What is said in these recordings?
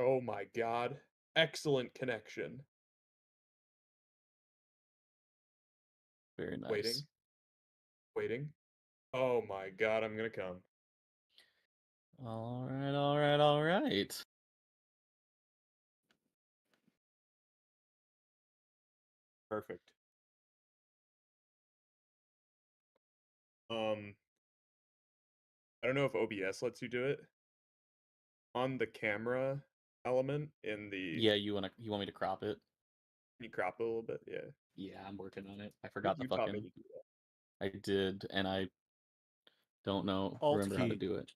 Oh my god. Excellent connection. Very nice. Waiting. Waiting. Oh my god, I'm gonna come. All right, all right, all right. Perfect. I don't know if OBS lets you do it. On the camera element in the Yeah, you want me to crop it? can you crop it a little bit? Yeah. Yeah, I'm working on it. I I think forgot the you taught me fucking. to do that. I did, and I don't know. Alt Remember how to key. do it?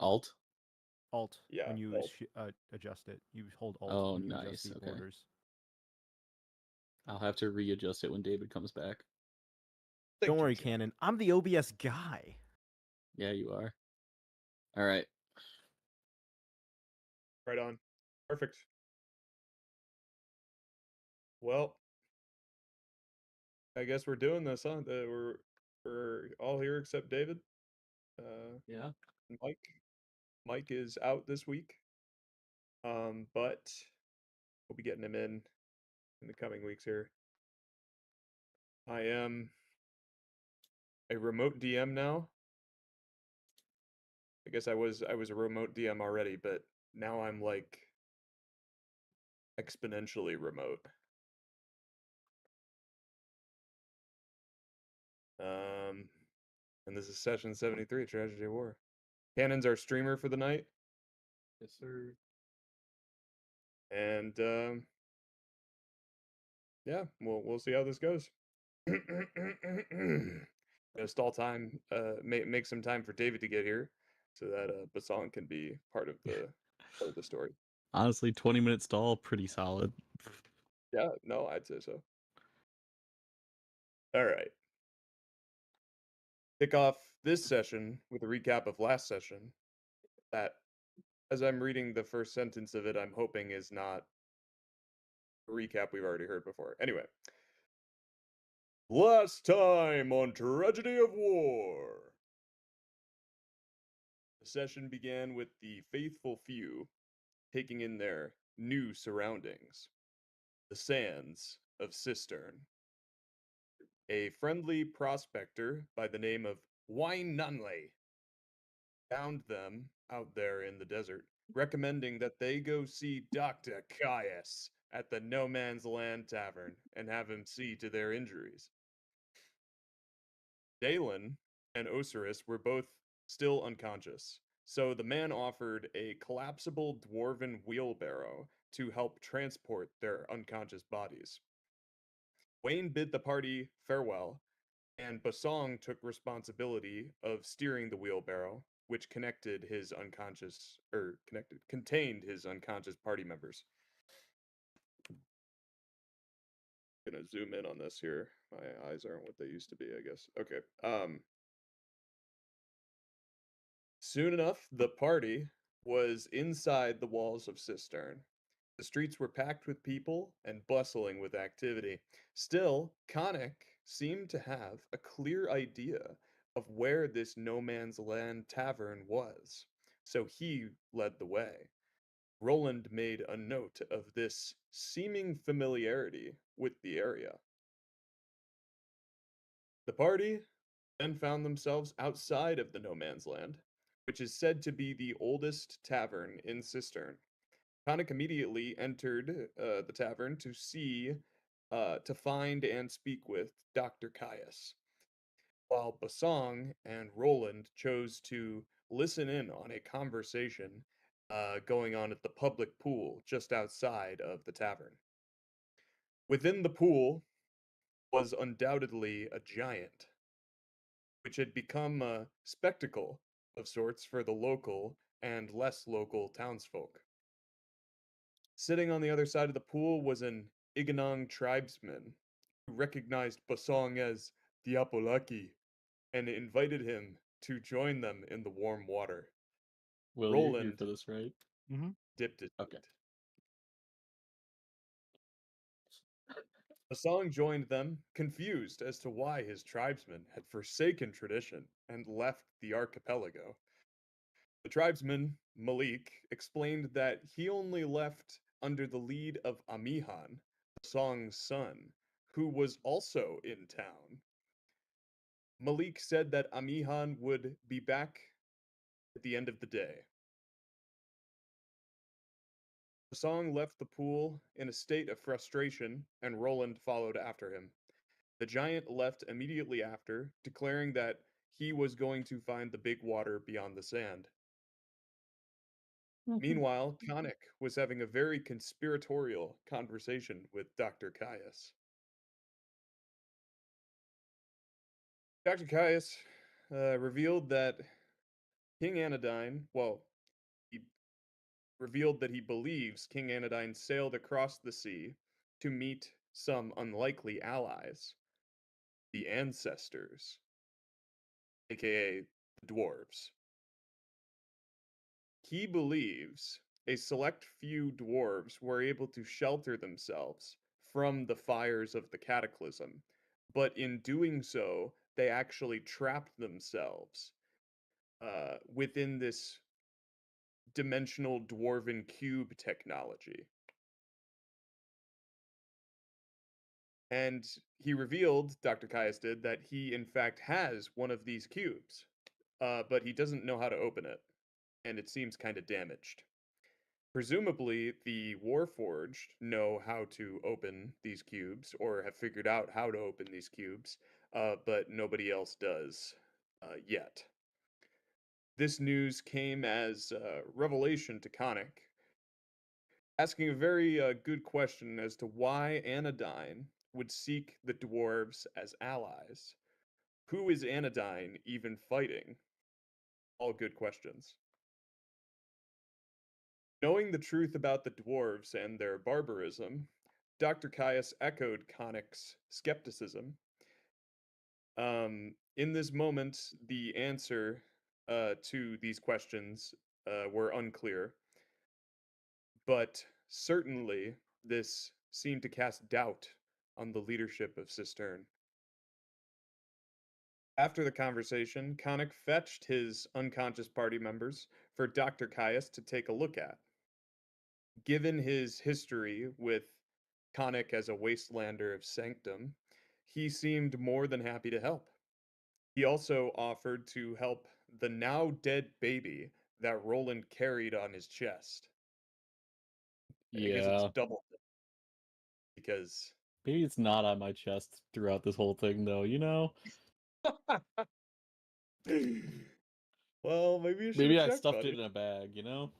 Alt. Alt Yeah. when you Alt. adjust it. You hold Alt Oh, when you adjust nice. the Okay. borders. I'll have to readjust it when David comes back. Thank Don't you, worry, Tim. Cannon. I'm the OBS guy. Yeah, you are. All right. Right on. Perfect. Well, I guess we're doing this, huh? We're all here except David. Yeah. Mike. Mike is out this week. But we'll be getting him in the coming weeks here. I am a remote DM now. I guess I was a remote DM already, but now I'm like exponentially remote. And this is session 73, Tragedy of War. Cannon's our streamer for the night, Yes, sir. and yeah, we'll see how this goes. Gonna stall time, make some time for David to get here, so that Bosong can be part of the story. Honestly, 20-minute stall, pretty solid. Yeah, no, I'd say so. All right. Kick off this session with a recap of last session. That, as I'm reading the first sentence of it, I'm hoping is not a recap we've already heard before. Anyway. Last time on Tragedy of War. The session began with the faithful few taking in their new surroundings. The sands of Cistern. A friendly prospector by the name of Wine Nunley found them out there in the desert, recommending that they go see Dr. Caius at the No Man's Land Tavern and have him see to their injuries. Daelin and Ocerus were both still unconscious, so the man offered a collapsible dwarven wheelbarrow to help transport their unconscious bodies. Wayne bid the party farewell, and Bosong took responsibility of steering the wheelbarrow, which contained his unconscious party members. Gonna zoom in on this here. My eyes aren't what they used to be, I guess. Okay. Soon enough, the party was inside the walls of Cistern. The streets were packed with people and bustling with activity. Still, Khanek seemed to have a clear idea of where this no man's land tavern was, so he led the way. Rolland made a note of this seeming familiarity with the area. The party then found themselves outside of the no man's land, which is said to be the oldest tavern in Cistern. Khanek immediately entered the tavern to find and speak with Dr. Caius, while Basong and Roland chose to listen in on a conversation going on at the public pool just outside of the tavern. Within the pool was undoubtedly a giant, which had become a spectacle of sorts for the local and less local townsfolk. Sitting on the other side of the pool was an Iganong tribesman who recognized Bosong as the Apolaki and invited him to join them in the warm water. Will, you're here Roland for this, right? Mm-hmm. dipped his Okay. feet. Bosong joined them, confused as to why his tribesmen had forsaken tradition and left the archipelago. The tribesman, Malik, explained that he only left under the lead of Amihan, Bosong's son, who was also in town. Malik said that Amihan would be back at the end of the day. Bosong left the pool in a state of frustration, and Rolland followed after him. The giant left immediately after, declaring that he was going to find the big water beyond the sand. Meanwhile, Khanek was having a very conspiratorial conversation with Dr. Caius. Dr. Caius revealed that King Anodyne, he revealed that he believes King Anodyne sailed across the sea to meet some unlikely allies, the ancestors, aka the dwarves. He believes a select few dwarves were able to shelter themselves from the fires of the Cataclysm, but in doing so, they actually trapped themselves within this dimensional dwarven cube technology. And he revealed, Dr. Caius did, that he in fact has one of these cubes, but he doesn't know how to open it, and it seems kind of damaged. Presumably, the Warforged know how to open these cubes, or have figured out how to open these cubes, but nobody else does yet. This news came as revelation to Khanek, asking a very good question as to why Anodyne would seek the dwarves as allies. Who is Anodyne even fighting? All good questions. Knowing the truth about the dwarves and their barbarism, Dr. Caius echoed Khanek's skepticism. In this moment, the answer to these questions were unclear, but certainly this seemed to cast doubt on the leadership of Cistern. After the conversation, Khanek fetched his unconscious party members for Dr. Caius to take a look at. Given his history with Khanek as a wastelander of Sanctum, he seemed more than happy to help. He also offered to help the now dead baby that Rolland carried on his chest. I guess it's Yeah. double because Maybe it's not on my chest throughout this whole thing, though, you know? well, maybe you should Maybe have I checked, stuffed it buddy. in a bag, you know?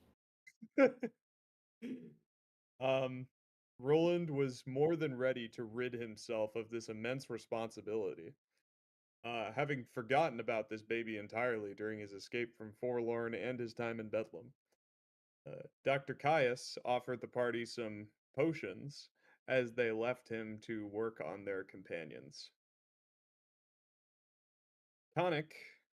um, Roland was more than ready to rid himself of this immense responsibility. Having forgotten about this baby entirely during his escape from Forlorn and his time in Bedlam. Dr. Caius offered the party some potions as they left him to work on their companions. Khanek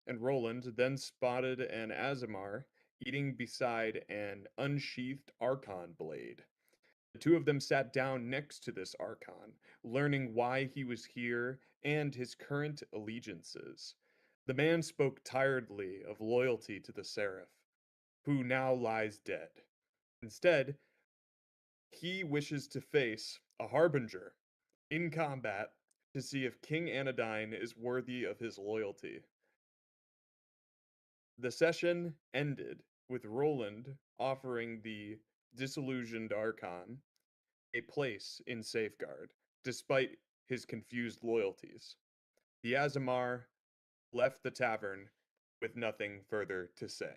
and Rolland then spotted an Azamar eating beside an unsheathed Archon blade. The two of them sat down next to this Archon, learning why he was here and his current allegiances. The man spoke tiredly of loyalty to the Seraph, who now lies dead. Instead, he wishes to face a Harbinger in combat to see if King Anodyne is worthy of his loyalty. The session ended with Rolland offering the disillusioned Archon a place in Safeguard, despite his confused loyalties. The Azamar left the tavern with nothing further to say.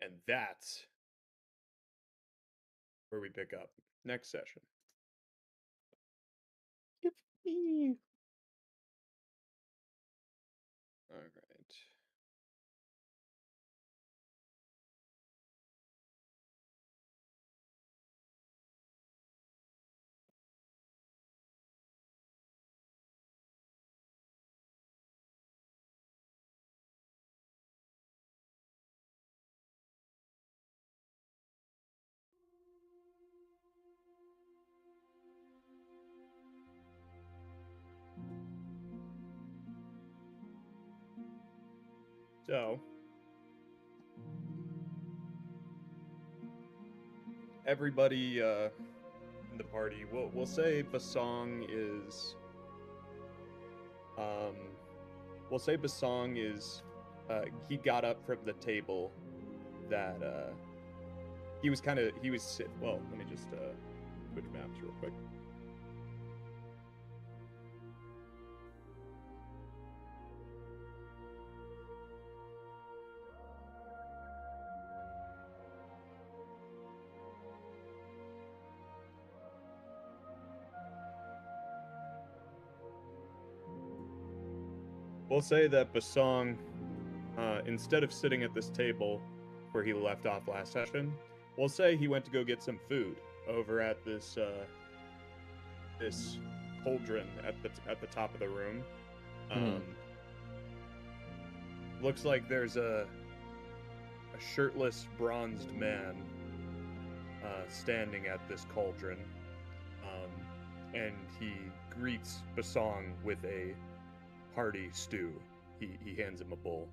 And that's where we pick up next session. Yippee! All right. So, everybody in the party, we'll say Bosong is, we'll say Bosong is, he got up from the table that he was well, let me just switch maps real quick. We'll say that Bosong, instead of sitting at this table where he left off last session, we'll say he went to go get some food over at this this cauldron at the top of the room. Looks like there's a shirtless bronzed man standing at this cauldron, and he greets Bosong with a hearty stew. He hands him a bowl,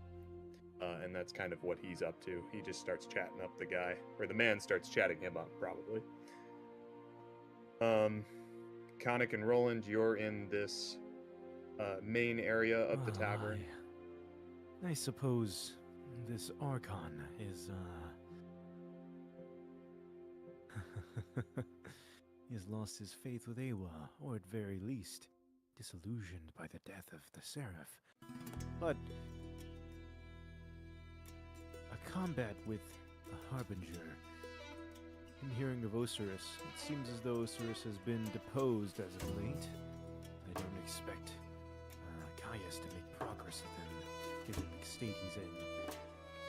and that's kind of what he's up to. He just starts chatting up the guy, or the man starts chatting him up, probably. Khanek and Rolland, you're in this main area of the tavern. I suppose this Archon is, he has lost his faith with Aewa, or at very least, disillusioned by the death of the Seraph. But a combat with the Harbinger. In hearing of Ocerus, it seems as though Ocerus has been deposed as of late. I don't expect Qeynos to make progress with him, given the state he's in.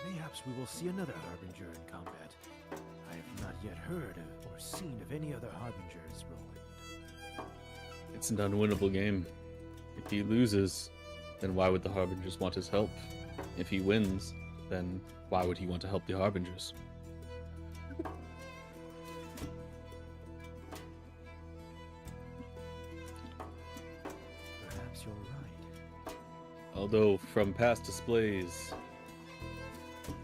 Mayhaps we will see another Harbinger in combat. I have not yet heard or seen of any other Harbingers, Rolland. It's an unwinnable game. If he loses, then why would the Harbingers want his help? If he wins, then why would he want to help the Harbingers? Perhaps you're right. Although, from past displays,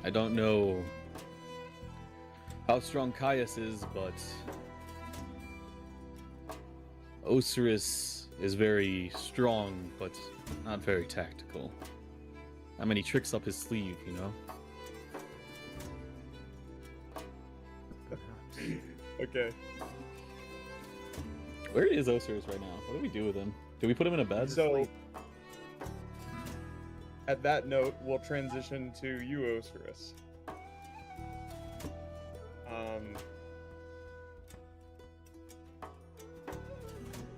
I don't know how strong Qeynos is, but Ocerus is very strong, but not very tactical. Not many tricks up his sleeve, you know? Okay. Where is Ocerus right now? What do we do with him? Do we put him in a bed? So, at that note, we'll transition to you, Ocerus.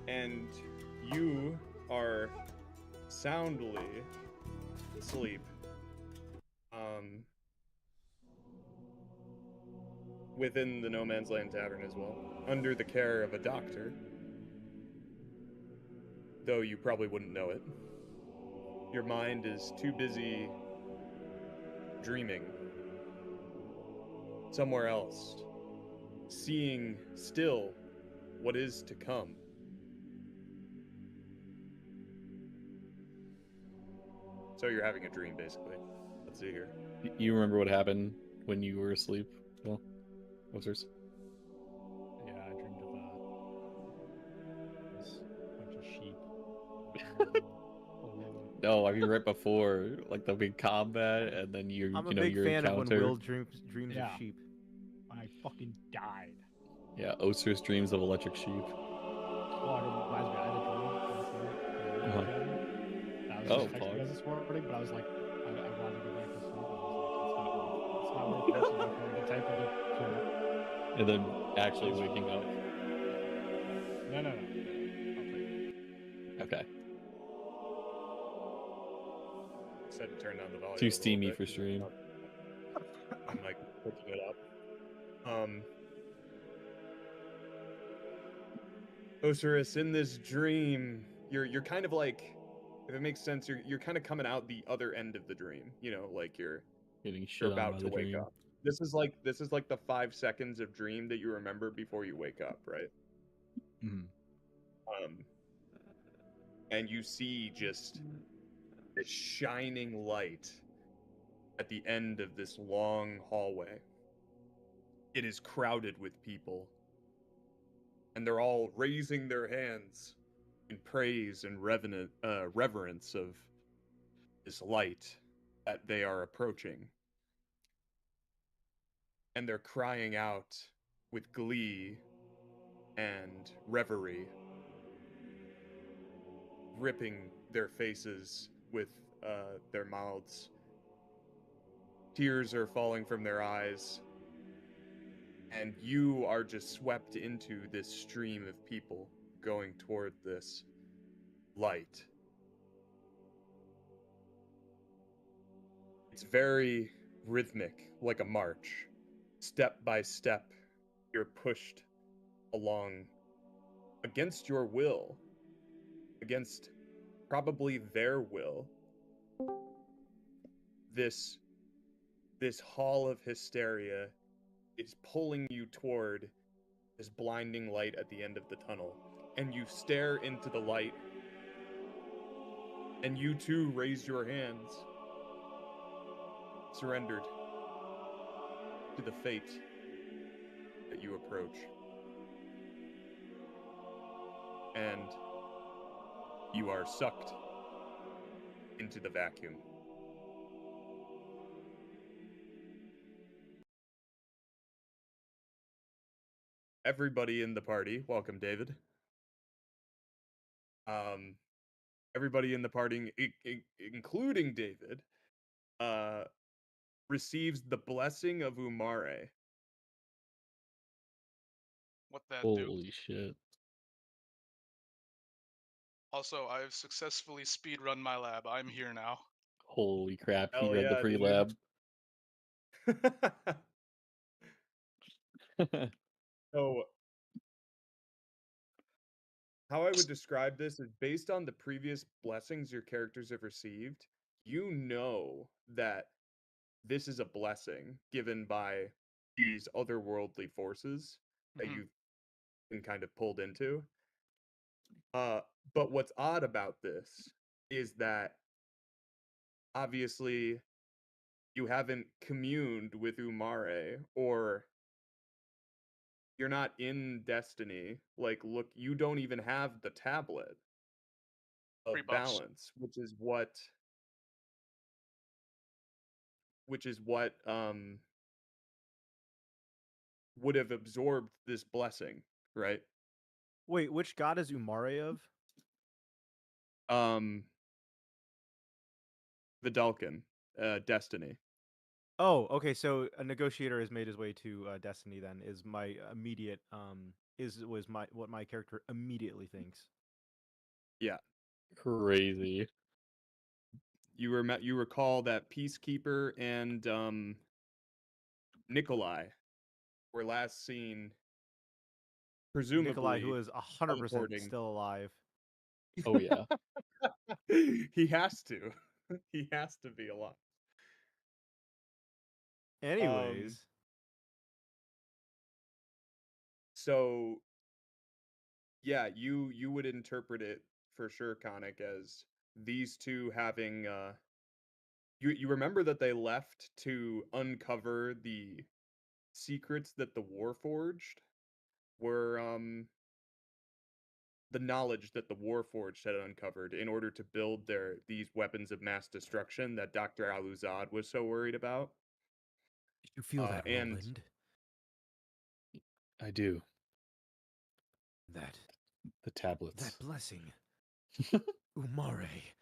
And you are soundly asleep, within the No Man's Land Tavern as well, under the care of a doctor, though you probably wouldn't know it. Your mind is too busy dreaming somewhere else, seeing still what is to come. So you're having a dream, basically. Let's see here. You remember what happened when you were asleep? Well, Ocerus? Yeah, I dreamed of this bunch of sheep. No, I mean right before, like the big combat, and then I'm a you know, big your fan encounter. of when Will dreams Yeah. of sheep. I fucking died. Yeah, Ocerus dreams of electric sheep. Well, it reminds me, I had a dream last night. I was Oh, just texting you guys this morning, but I was like, I wanted to go back to sleep. It's not worth forcing my phone to type into chat. And then actually waking up. No. I'll take it. Okay. Said to turn down the volume. Too a little steamy bit. for stream. I'm like picking it up. Ocerus, in this dream, you're kind of like, if it makes sense, you're kind of coming out the other end of the dream. You know, like you're Getting shit you're on by about to the wake dream. up. This is like the 5 seconds of dream that you remember before you wake up, right? Mhm. And you see just this shining light at the end of this long hallway. It is crowded with people, and they're all raising their hands in praise and reverence of this light that they are approaching. And they're crying out with glee and reverie, ripping their faces with their mouths. Tears are falling from their eyes, and you are just swept into this stream of people going toward this light. It's very rhythmic, like a march. Step by step, you're pushed along against your will, against probably their will. This hall of hysteria is pulling you toward this blinding light at the end of the tunnel, and you stare into the light, and you too raise your hands, surrendered to the fate that you approach. And you are sucked into the vacuum. Everybody in the party, welcome David. Everybody in the party, including David, receives the blessing of Umare. What that do? Holy shit. Also, I've successfully speedrun my lab. I'm here now. Holy crap, he Hell read the yeah, free dude. lab. So, how I would describe this is based on the previous blessings your characters have received, you know that this is a blessing given by these otherworldly forces that Mhm. you've been kind of pulled into. But what's odd about this is that obviously you haven't communed with Umare, or you're not in Destiny. Like, look, you don't even have the tablet of Free buffs. balance, which is what would have absorbed this blessing, right? Wait, which god is Umare of? Vidalcan, Destiny. Oh, okay. So a negotiator has made his way to Destiny. Then is my immediate was my what my character immediately thinks. Yeah, Crazy. you recall that Peacekeeper and Nikolai were last seen, presumably Nikolai, who is 100% teleporting. still alive. Oh yeah. He has to. He has to be alive. Anyways, So yeah, you would interpret it for sure, Khanek, as these two having you remember that they left to uncover the secrets that the Warforged were the knowledge that the Warforged had uncovered in order to build these weapons of mass destruction that Dr. Aluzad was so worried about. did you feel that, and Rolland? I do. That The tablets. blessing, Umare,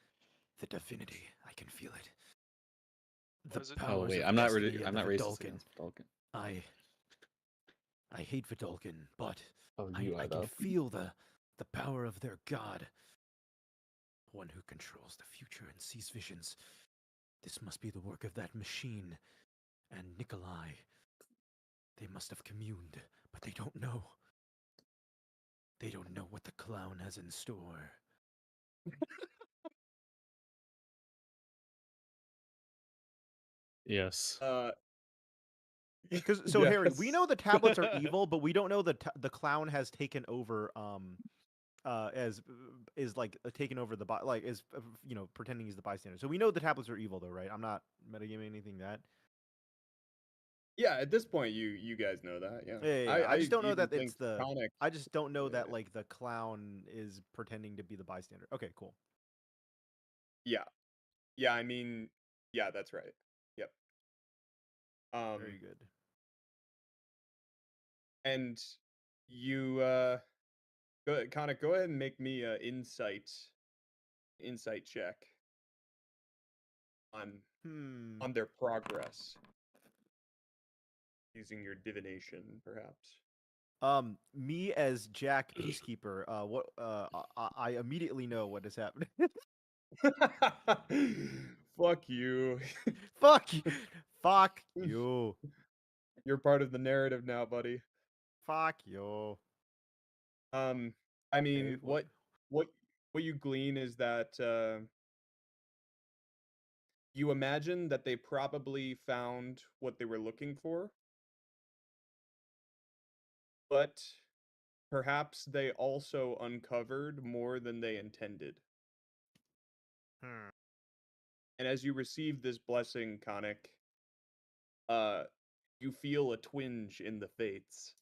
the divinity. I can feel it. The What is it? Oh powers wait, of I'm not destiny ready. and I'm the not racist Vidalcan. against Vulcan. I hate Vidalcan, but Oh, I you are can though. feel the power of their god. One who controls the future and sees visions. This must be the work of that machine. And Nikolai. They must have communed, but they don't know. They don't know what the clown has in store. Yes. Because so Harry, we yes. know the tablets are evil, but we don't know the clown has taken over is like taking over the like is pretending he's the bystander. So we know the tablets are evil though, right? I'm not metagaming anything that. Yeah, at this point, you guys know that. Yeah, Yeah. I just don't know even that think it's the. Khanek. I just don't know that Yeah, like the clown is pretending to be the bystander. Okay, cool. yeah, yeah. I mean, yeah, that's right. Yep. Very Um, good. and you Khanek, go ahead and make me a insight check on Hmm. their progress using your divination, perhaps. Me as Jack Peacekeeper, I immediately know what is happening. Fuck you. Fuck you. Fuck you. You're part of the narrative now, buddy. Fuck you. Um, I Okay, mean, what what you glean is that you imagine that they probably found what they were looking for, but perhaps they also uncovered more than they intended. Hmm. And as you receive this blessing, Khanek, uh, you feel a twinge in the fates,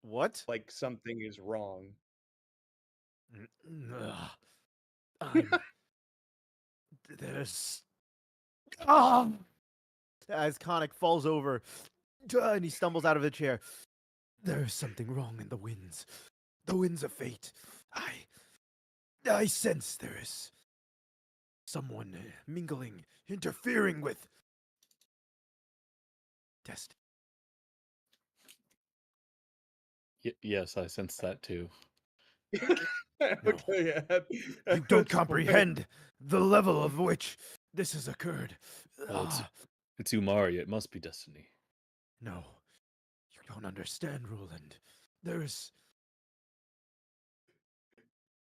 What? like something is wrong. Ugh. I'm. There's. Ah! As Khanek falls over, and he stumbles out of the chair. There's something wrong in the winds. The winds of fate. I sense there is someone mingling, interfering with destiny. Yes, I sense that too. No, Okay, you at don't this point, comprehend the level of which this has occurred. Well, Ah, it's Umare. It must be destiny. no, you don't understand, Rolland. There's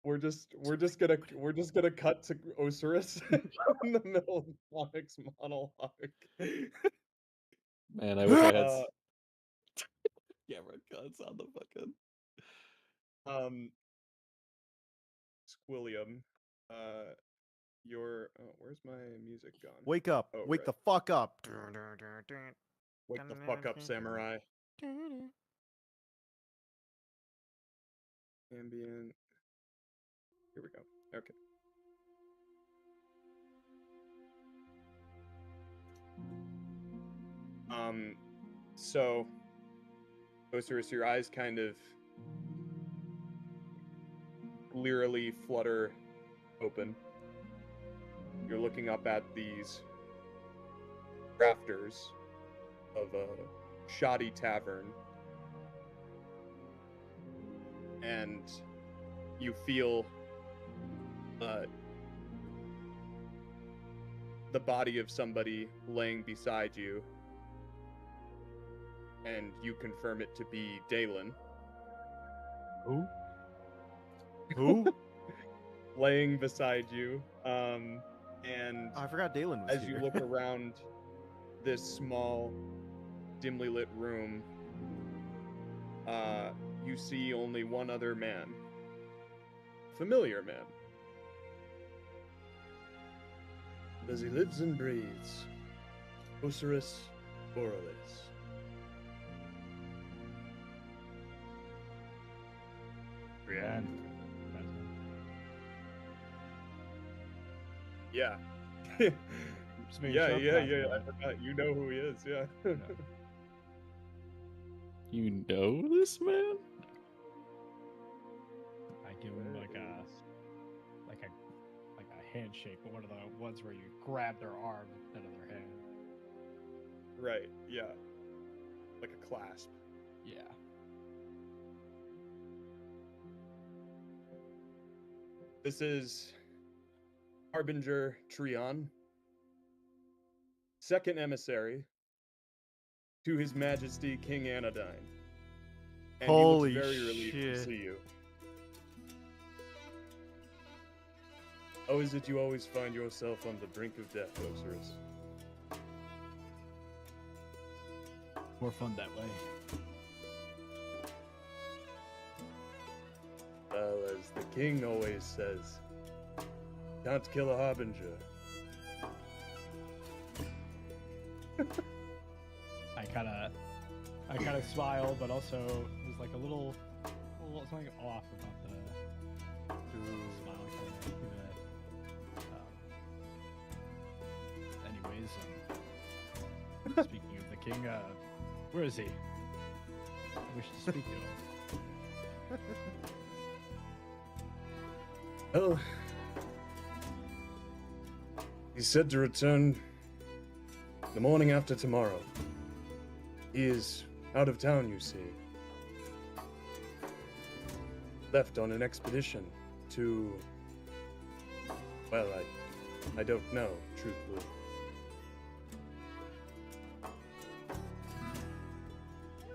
we're just gonna cut to Ocerus in the middle of Khanek's monologue. Man, I wish I had Uh, camera cuts on the fucking. um, Squilliam, where's my music gone? wake up, Oh, wake right. the fuck up. Wake the fuck up, samurai. Ambient. Here we go. Okay. So, Osiris, your eyes kind of blearily flutter open. You're looking up at these rafters of a shoddy tavern, and you feel the body of somebody laying beside you, and you confirm it to be Daelin. Who? Who? Laying beside you. And I forgot Daelin was as here. you look around this small, dimly lit room, you see only one other man. Familiar man. As he lives and breathes, Ocerus Borealis. Brienne. Yeah. Just making sure, yeah. I man. forgot. You know who he is, yeah. You know this man? I give him like a handshake, but one of the ones where you grab their arm instead of their hand. Right, yeah. Like a clasp. Yeah. This is Harbinger Trion, second emissary to His Majesty King Anodyne. And Holy he looks very relieved to shit. see you. How is it you always find yourself on the brink of death, Ocerus? More fun that way. Well, as the king always says, can't kill a harbinger. I kind of smile, but also there's like a little something off about the smile. Kind of anyways, speaking of the king, where is he? I wish to speak to him. Well, he said to return the morning after tomorrow. He is out of town, you see. Left on an expedition to... Well, I don't know, truthfully.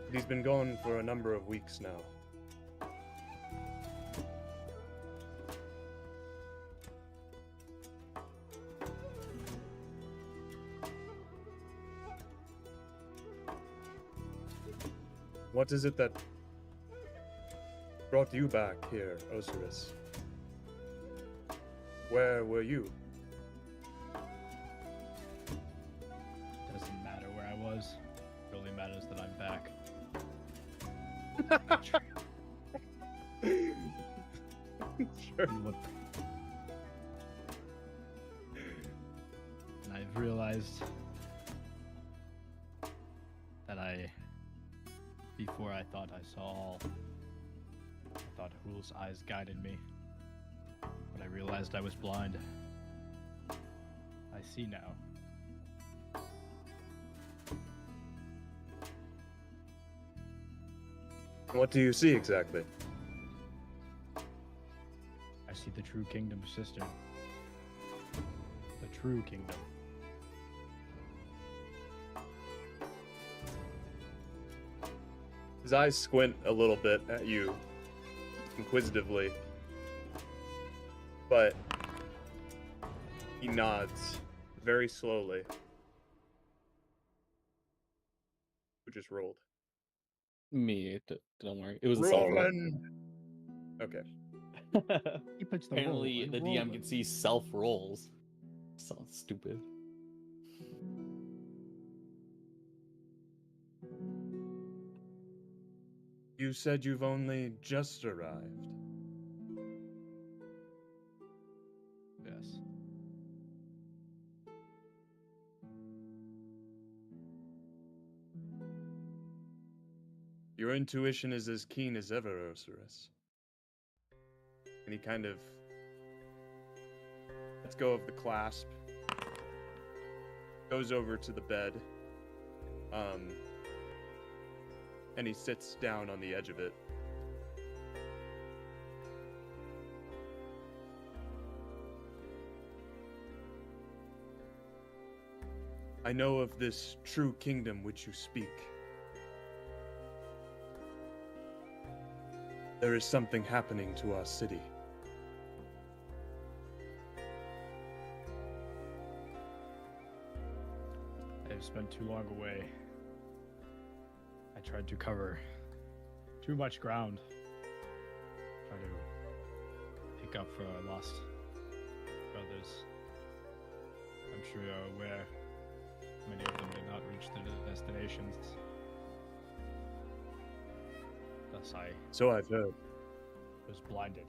But he's been gone for a number of weeks now. What is it that brought you back here, Ocerus? Where were you? Doesn't matter where I was. It only matters that I'm back. Sure. And I've realized that before I thought I saw all, I thought Huul's eyes guided me, but I realized I was blind. I see now. What do you see exactly? I see the true kingdom, Cistern. The true kingdom. His eyes squint a little bit at you, inquisitively, but he nods very slowly. Who just rolled? Me, don't worry. It was a soft roll. Rolland! Okay. He puts the Apparently, roll, the DM can see self rolls. Sounds stupid. You said you've only just arrived. Yes. Your intuition is as keen as ever, Ocerus. And he kind of lets go of the clasp, goes over to the bed, and he sits down on the edge of it. I know of this true kingdom which you speak. There is something happening to our city. I've spent too long away. I tried to cover too much ground. Try to pick up for our lost brothers. I'm sure you're aware many of them did not reach their destinations. Thus I So I've heard. was blinded.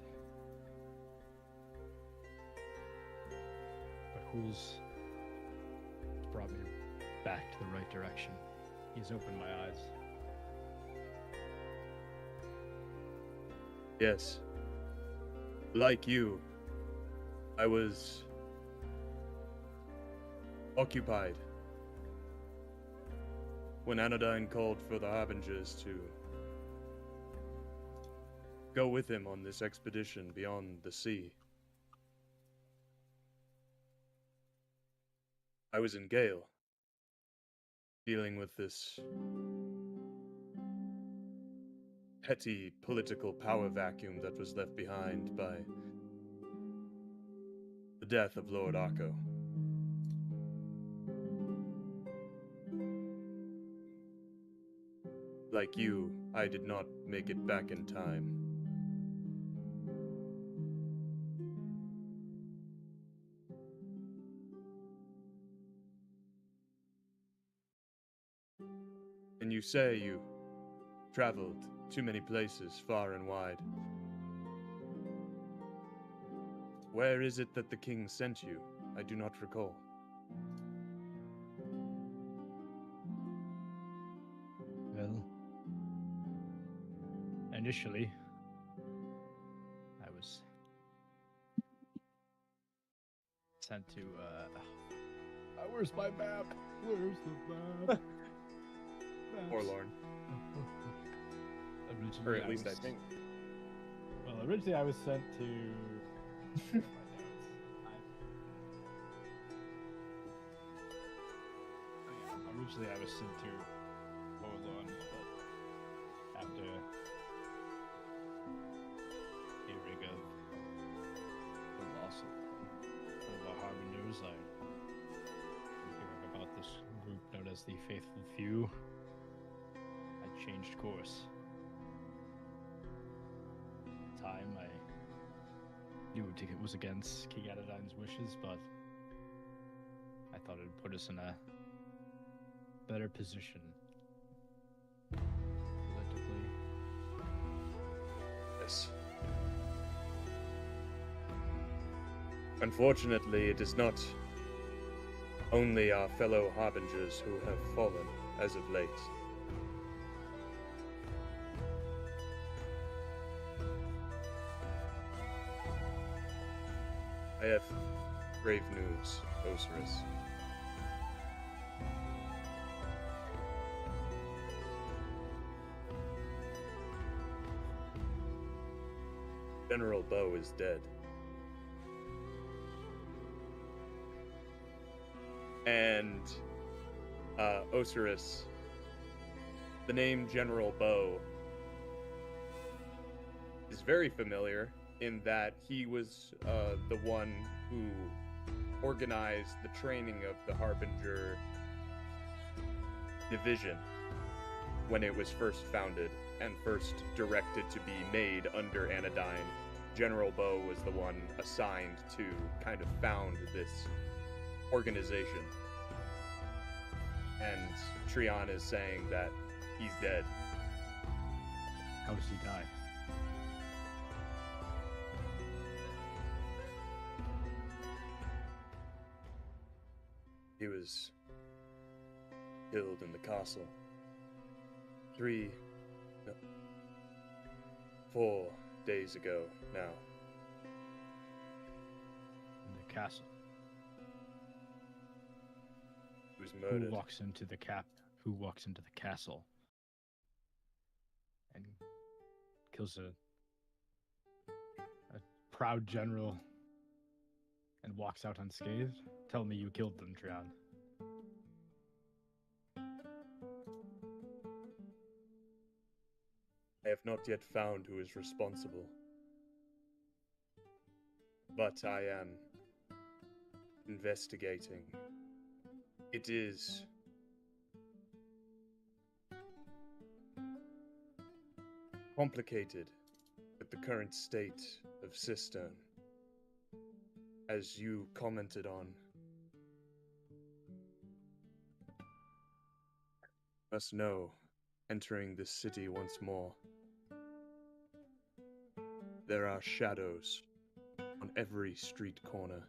But Huul's brought me back to the right direction. He's opened my eyes. Yes. Like you, I was occupied when Anodyne called for the Harbingers to go with him on this expedition beyond the sea. I was in Gale, dealing with this petty political power vacuum that was left behind by the death of Lord Arco. Like you, I did not make it back in time. And you say you traveled too many places, far and wide. Where is it that the king sent you? I do not recall. Well, initially, I was sent to, where's my map? Where's the map? Forlorn. Originally, Or at least I was- think. Well, originally I was sent to. my notes. Originally I was sent to Forlorn, but after hearing of the loss of one of our harbingers, hearing about this group known as the Faithful Few, I changed course. At the time, I knew it was against King Adadine's wishes, but I thought it would put us in a better position politically. Yes. Unfortunately, it is not only our fellow harbingers who have fallen as of late. I have grave news, Ocerus. General Bow is dead. And Ocerus, the name General Bow is very familiar in that he was the one who organized the training of the Harbinger division when it was first founded and first directed to be made under Anodyne. General Bow was the one assigned to kind of found this organization. And Trion is saying that he's dead. How does he die? He was killed in the castle. 4 days ago now. In the castle. He was murdered. Who walks into the castle and kills a proud general and walks out unscathed? Tell me you killed them, Trion. I have not yet found who is responsible. But I am investigating. It is complicated with the current state of Cistern, as you commented on. Must know, entering this city once more, there are shadows on every street corner.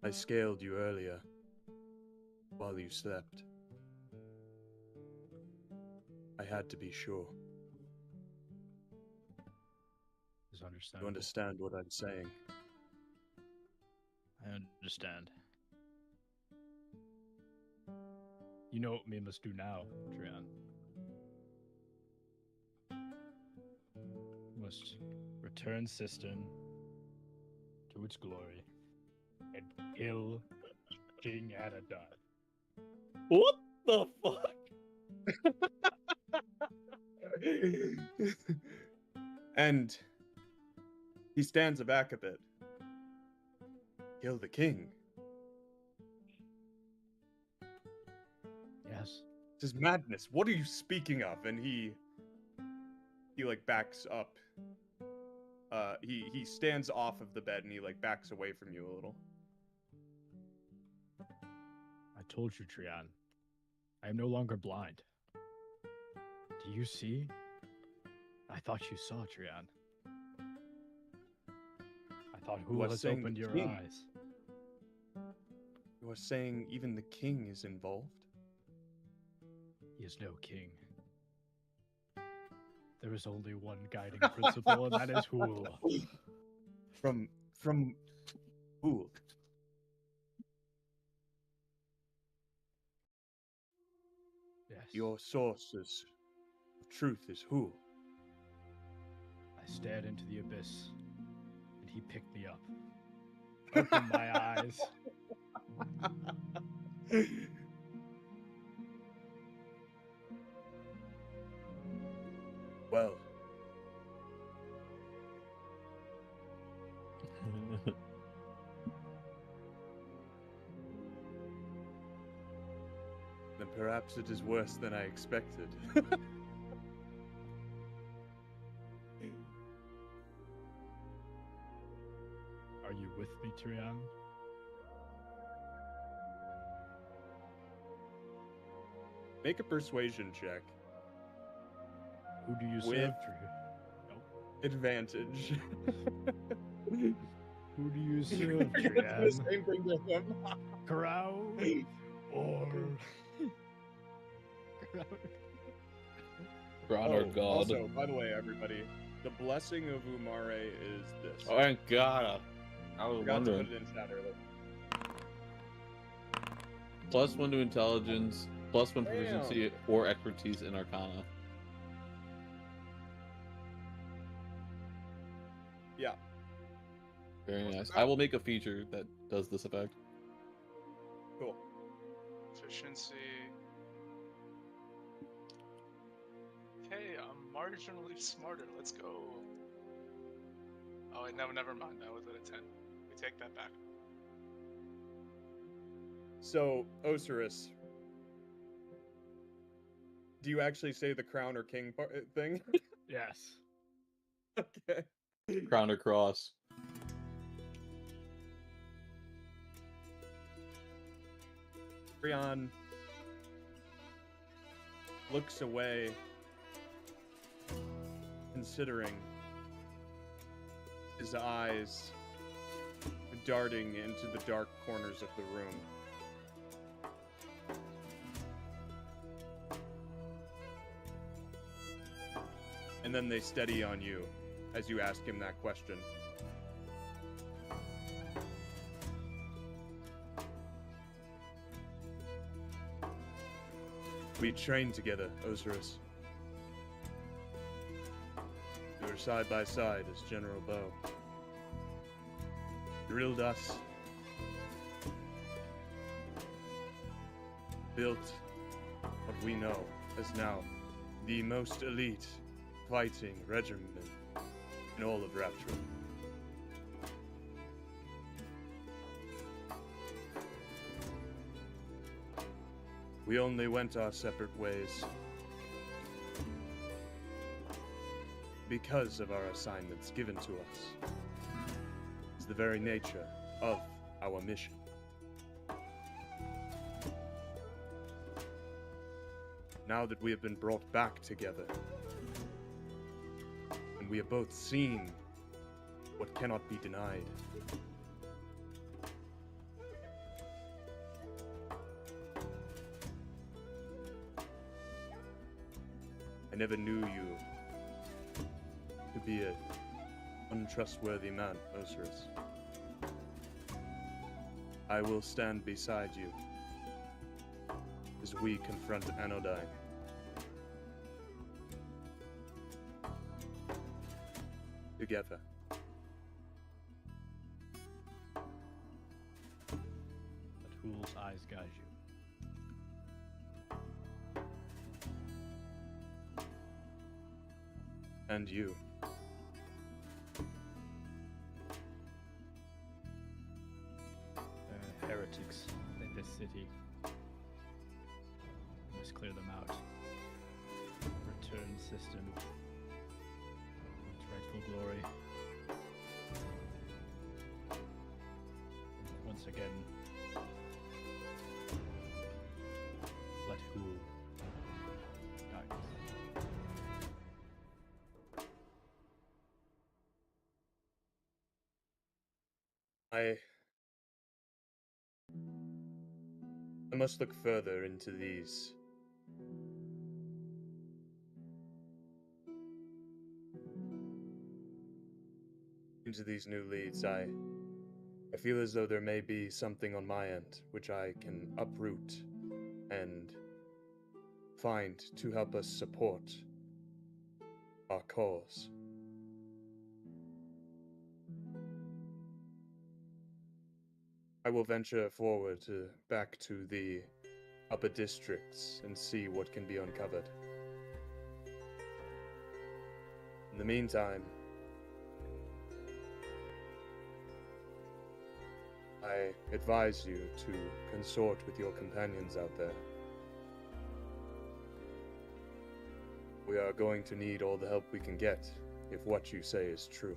I scaled you earlier, while you slept. I had to be sure. Is You understandable. understand what I'm saying? I understand. You know what we must do now, Trion. We must return Cistern to its glory and kill King Anodyne. What the fuck? And he stands aback a bit. Kill the king. Yes. This is madness. What are you speaking of? And he like backs up he stands off of the bed and he like backs away from you a little. I told you, Trian. I am no longer blind. Do you see? I thought you saw, Trian. I thought You Huul are has saying the opened your king. eyes. You are saying even the king is involved? He is no king. There is only one guiding principle, and that is Huul. From Huul. Yes. Your source of truth is Huul. I stared into the abyss, and he picked me up. Opened my eyes. Well, then perhaps it is worse than I expected. Are you with me, Trian? Make a persuasion check. Who do you With- serve, Trian? Advantage. Who do you serve, You're gonna do the Trian? same thing to him. Crown or God, our God. Also, by the way, everybody, the blessing of Umare is this. Oh, thank God. I was Forgot to wondering. put it in chat earlier. +1 to intelligence, +1 Damn. proficiency or expertise in Arcana. Yeah. Very nice. I will make a feature that does this effect. Cool. Efficiency. Hey, I'm marginally smarter. Let's go. Oh, wait, no, never mind. That was at a 10. We take that back. So, Ocerus, do you actually say the crown or king thing? yes. Okay. Crown or cross. Rion looks away, considering his eyes darting into the dark corners of the room. And then they steady on you as you ask him that question. We trained together, Ocerus. We were side by side as General Bow. Drilled us. Built what we know as now the most elite fighting regiment in all of Rapture. We only went our separate ways because of our assignments given to us. It's the very nature of our mission. Now that we have been brought back together, and we have both seen what cannot be denied, I never knew you to be an untrustworthy man, Ocerus. I will stand beside you as we confront Anodyne. Together. Let Huul's eyes guide you. And you. Heretics in this city. We must clear them out. Return Cistern to its rightful glory. I must look further into these. Into these new leads. I feel as though there may be something on my end which I can uproot and find to help us support our cause. I will venture forward back to the upper districts and see what can be uncovered. In the meantime, I advise you to consort with your companions out there. We are going to need all the help we can get if what you say is true.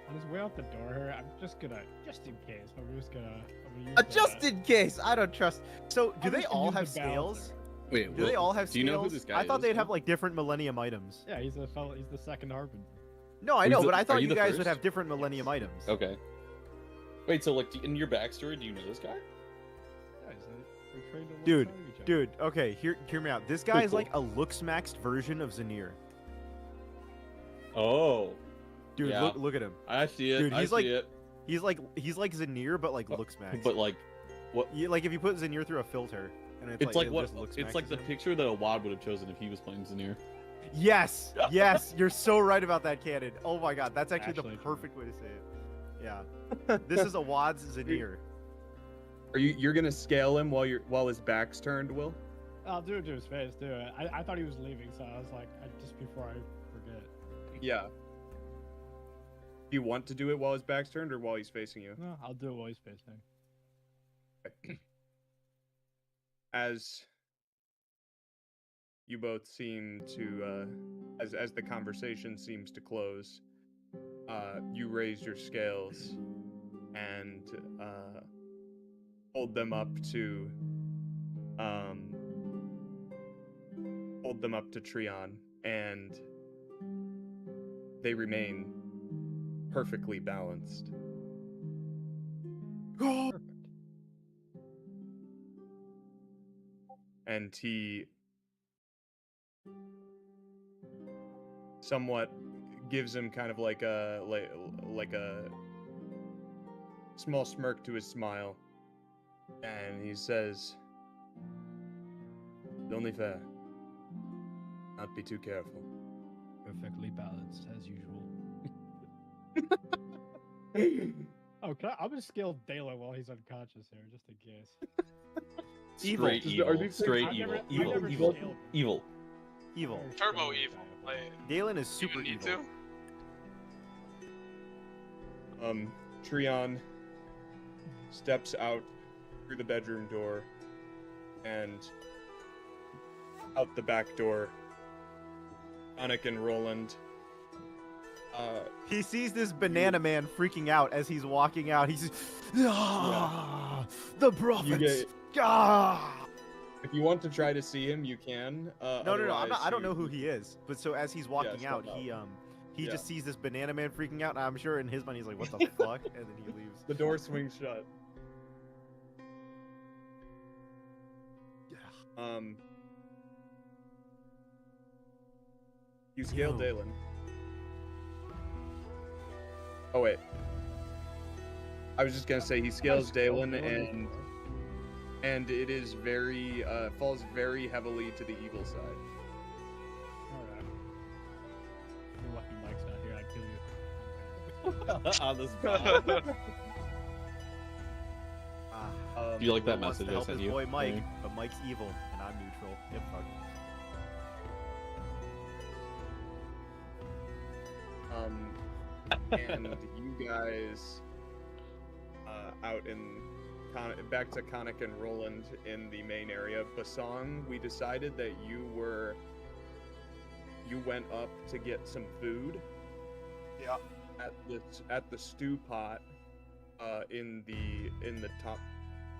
On his way out the door here, I'm just gonna, just in case, I'm just gonna use Just in case, I don't trust. So, do I'm they just gonna all use have the balancer. scales? Wait, Do they all have scales? do you know who this guy I thought is, they'd have though? like different Millennium items. Yeah, he's the second harbinger. No, I Who's know, the- but I are thought you you the guys would first? have different Millennium items. Okay. Wait, so like in your backstory, do you know this guy? Yeah, we trained Dude, alongside each other. Dude, okay, hear me out. This guy Pretty is cool. like a looks-maxed version of Zanir. Oh, Dude, Yeah. look at him. I see it. Dude, I he's see like- it. He's like Zanir, but like looks-maxed. But like, what? Like if you put Zanir through a filter, and It's like it what? just looks It's like the maxes him. picture that a wad would have chosen if he was playing Zanir. Yes, yes, you're so right about that, Cannon. Oh my god, that's actually the Actually true. perfect way to say it. Yeah, this is a Wad's Zanir. You're gonna scale him while his back's turned, Will? I'll do it to his face, do it. I thought he was leaving, so I was like, just before I forget. Yeah. Do you want to do it while his back's turned or while he's facing you? No, I'll do it while he's facing. As you both seem to, as the conversation seems to close, you raise your scales and hold them up to Treon, and they remain perfectly balanced. Perfect. And he somewhat gives him kind of like a small smirk to his smile, and he says, "It's only fair. Not be too careful." Perfectly balanced, as usual. Oh, I'm gonna scale Daelin while he's unconscious here, just in case. Evil. Straight Are evil. these Straight I've evil. never- I've Evil. never Evil. scaled. Evil. Evil. Turbo evil. Like, Daelin is you super need evil. to? Treon steps out through the bedroom door and out the back door. Khanek and Rolland. He sees this banana man freaking out as he's walking out. He's the prophets. get- Ah! If you want to try to see him, you can. No, I don't know who he is. But so as he's walking step out, out. he Yeah. just sees this banana man freaking out, and I'm sure in his mind he's like, "What the fuck?" And then he leaves. The door swings shut. You scale Yo. Daelin. Oh wait. I was just gonna say he scales Daelin, and it is very falls very heavily to the evil side. Alright. You're lucky Mike's not here, I'd kill you. On the spot. Do you like that Will wants to message I help sent his you? boy Mike, Yeah. but Mike's evil, and I'm neutral. Yep, fuck. And you guys out in back to Khanek and Rolland in the main area. Bosong, we decided that you went up to get some food. Yeah. At the stew pot in the top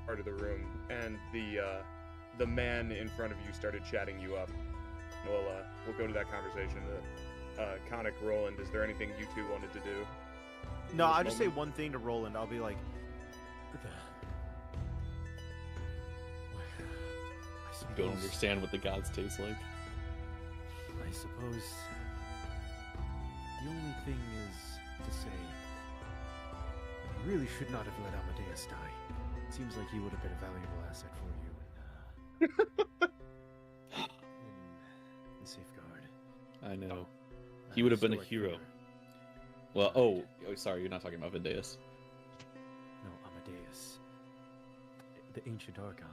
part of the room, and the man in front of you started chatting you up. We'll go to that conversation Khanek, Rolland, is there anything you two wanted to do? in No, this I'll just say moment? one thing to Roland. I'll be like, what the... I suppose, Don't understand what the gods taste like. I suppose the only thing is to say, you really should not have let Amadeus die. It seems like he would have been a valuable asset for you in Safeguard. I know. He would have been a hero. Well, oh, sorry, you're not talking about Vendeus. No, Amadeus. The ancient Archon.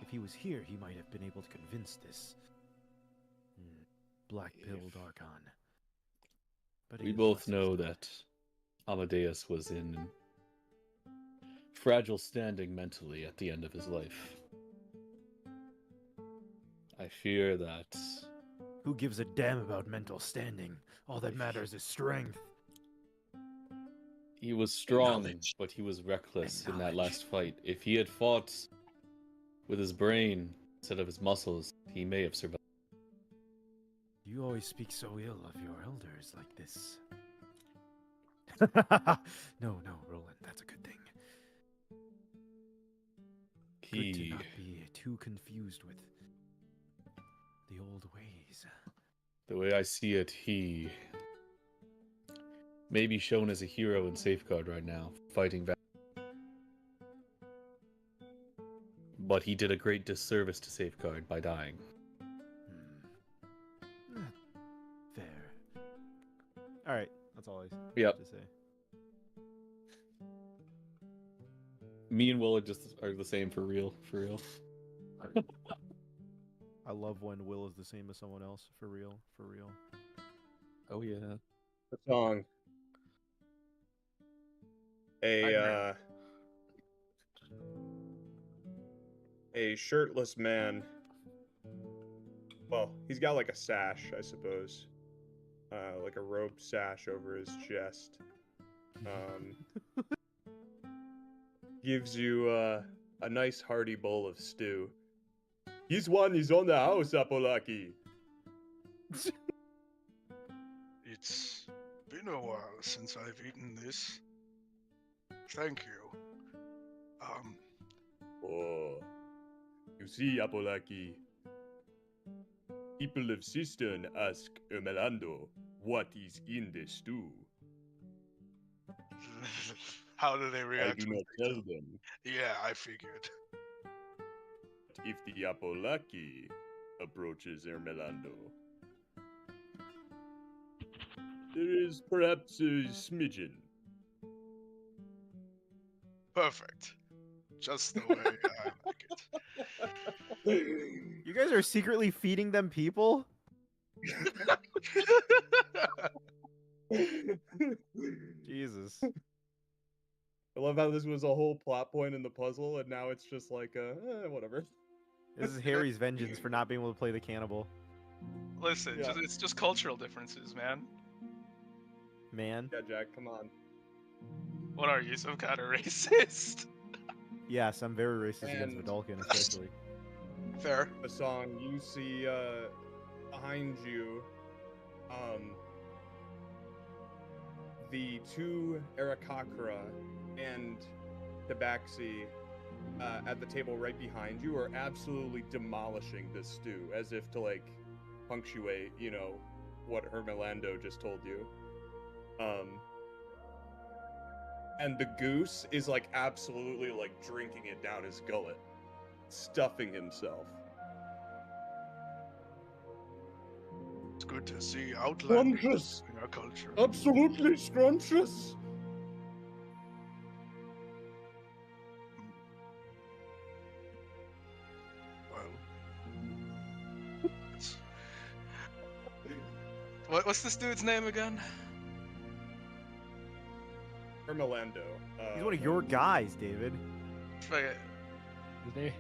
If he was here, he might have been able to convince this black-pilled Archon. But he We is both less know so. that Amadeus was in fragile standing mentally at the end of his life. I fear that Who gives a damn about mental standing? All that matters is strength. he was strong, Knowledge. but he was reckless And in that knowledge. last fight. If he had fought with his brain instead of his muscles, he may have survived. You always speak so ill of your elders like this. No, Roland, that's a good thing. Good to He not be too confused with the old ways. The way I see it, he may be shown as a hero in Safeguard right now, fighting back. But he did a great disservice to Safeguard by dying. Fair. Alright, that's all I Yep. have to say. Me and Will are the same for real. I love when Will is the same as someone else. For real. Oh yeah. The song. A shirtless man. Well, he's got like a sash, I suppose. Like a robe sash over his chest. Gives you a nice hearty bowl of stew. This one is on the house, Apolaki. It's been a while since I've eaten this. Thank you. Oh, you see, Apolaki. People of Cistern ask Ermelando what is in the stew. How do they I react? do when not they tell tell- them. Yeah, I figured. If the Apolaki approaches Ermelando, there is perhaps a smidgen. Perfect. Just the way I like it. You guys are secretly feeding them people? Jesus. I love how this was a whole plot point in the puzzle, and now it's just like, whatever. This is Harry's vengeance for not being able to play the cannibal. Listen, Yeah. it's just cultural differences, man. Man. Yeah, Jack, come on. What are you, some kind of racist? Yes, I'm very racist against And- Vidalkin, especially. Fair. The song, you see behind you, the two Arakakra and Tabaxi at the table right behind you are absolutely demolishing this stew, as if to like punctuate, what Hermelando just told you. And the goose is like absolutely like drinking it down his gullet, stuffing himself. It's good to see outlanders Scrumptious! in our culture. Absolutely scrumptious! Well, it's... What's this dude's name again? Hermelando. He's one of your guys, David. Forget- His name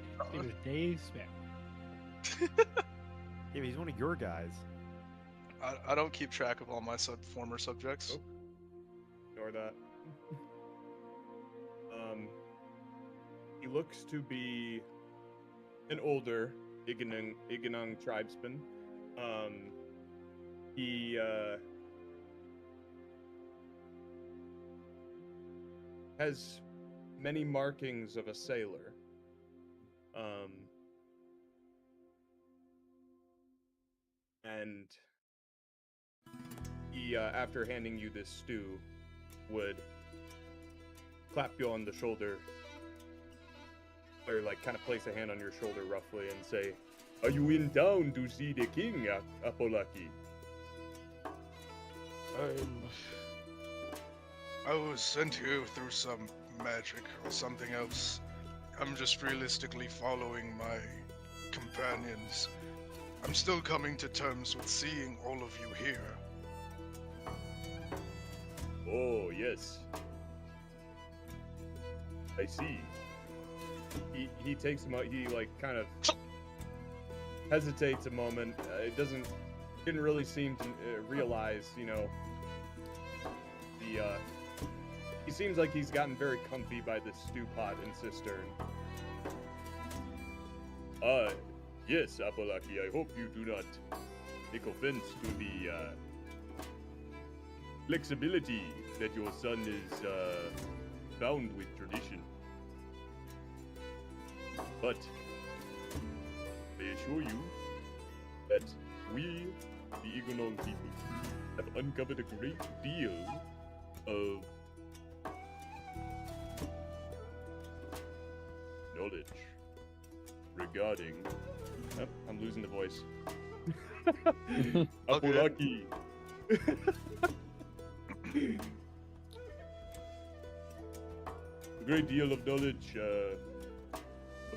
is Dave Smith. Yeah, but he's one of your guys. I don't keep track of all my former subjects. Oh. Ignore that. He looks to be an older Iganung tribesman. He has many markings of a sailor. And he, after handing you this stew, would clap you on the shoulder, or like kind of place a hand on your shoulder roughly and say, "Are you in town to see the king, Apolaki?" I was sent here through some magic or something else. I'm just realistically following my companions. I'm still coming to terms with seeing all of you here. Oh, yes. I see. He takes him out, he like kind of hesitates a moment. Didn't really seem to realize, you know, he seems like he's gotten very comfy by the stew pot and cistern. Yes, Apolaki, I hope you do not take offense to the flexibility that your son is bound with tradition. But I assure you that we, the Igonon people, have uncovered a great deal of knowledge regarding... Oh, I'm losing the voice. Apolaki. A great deal of knowledge of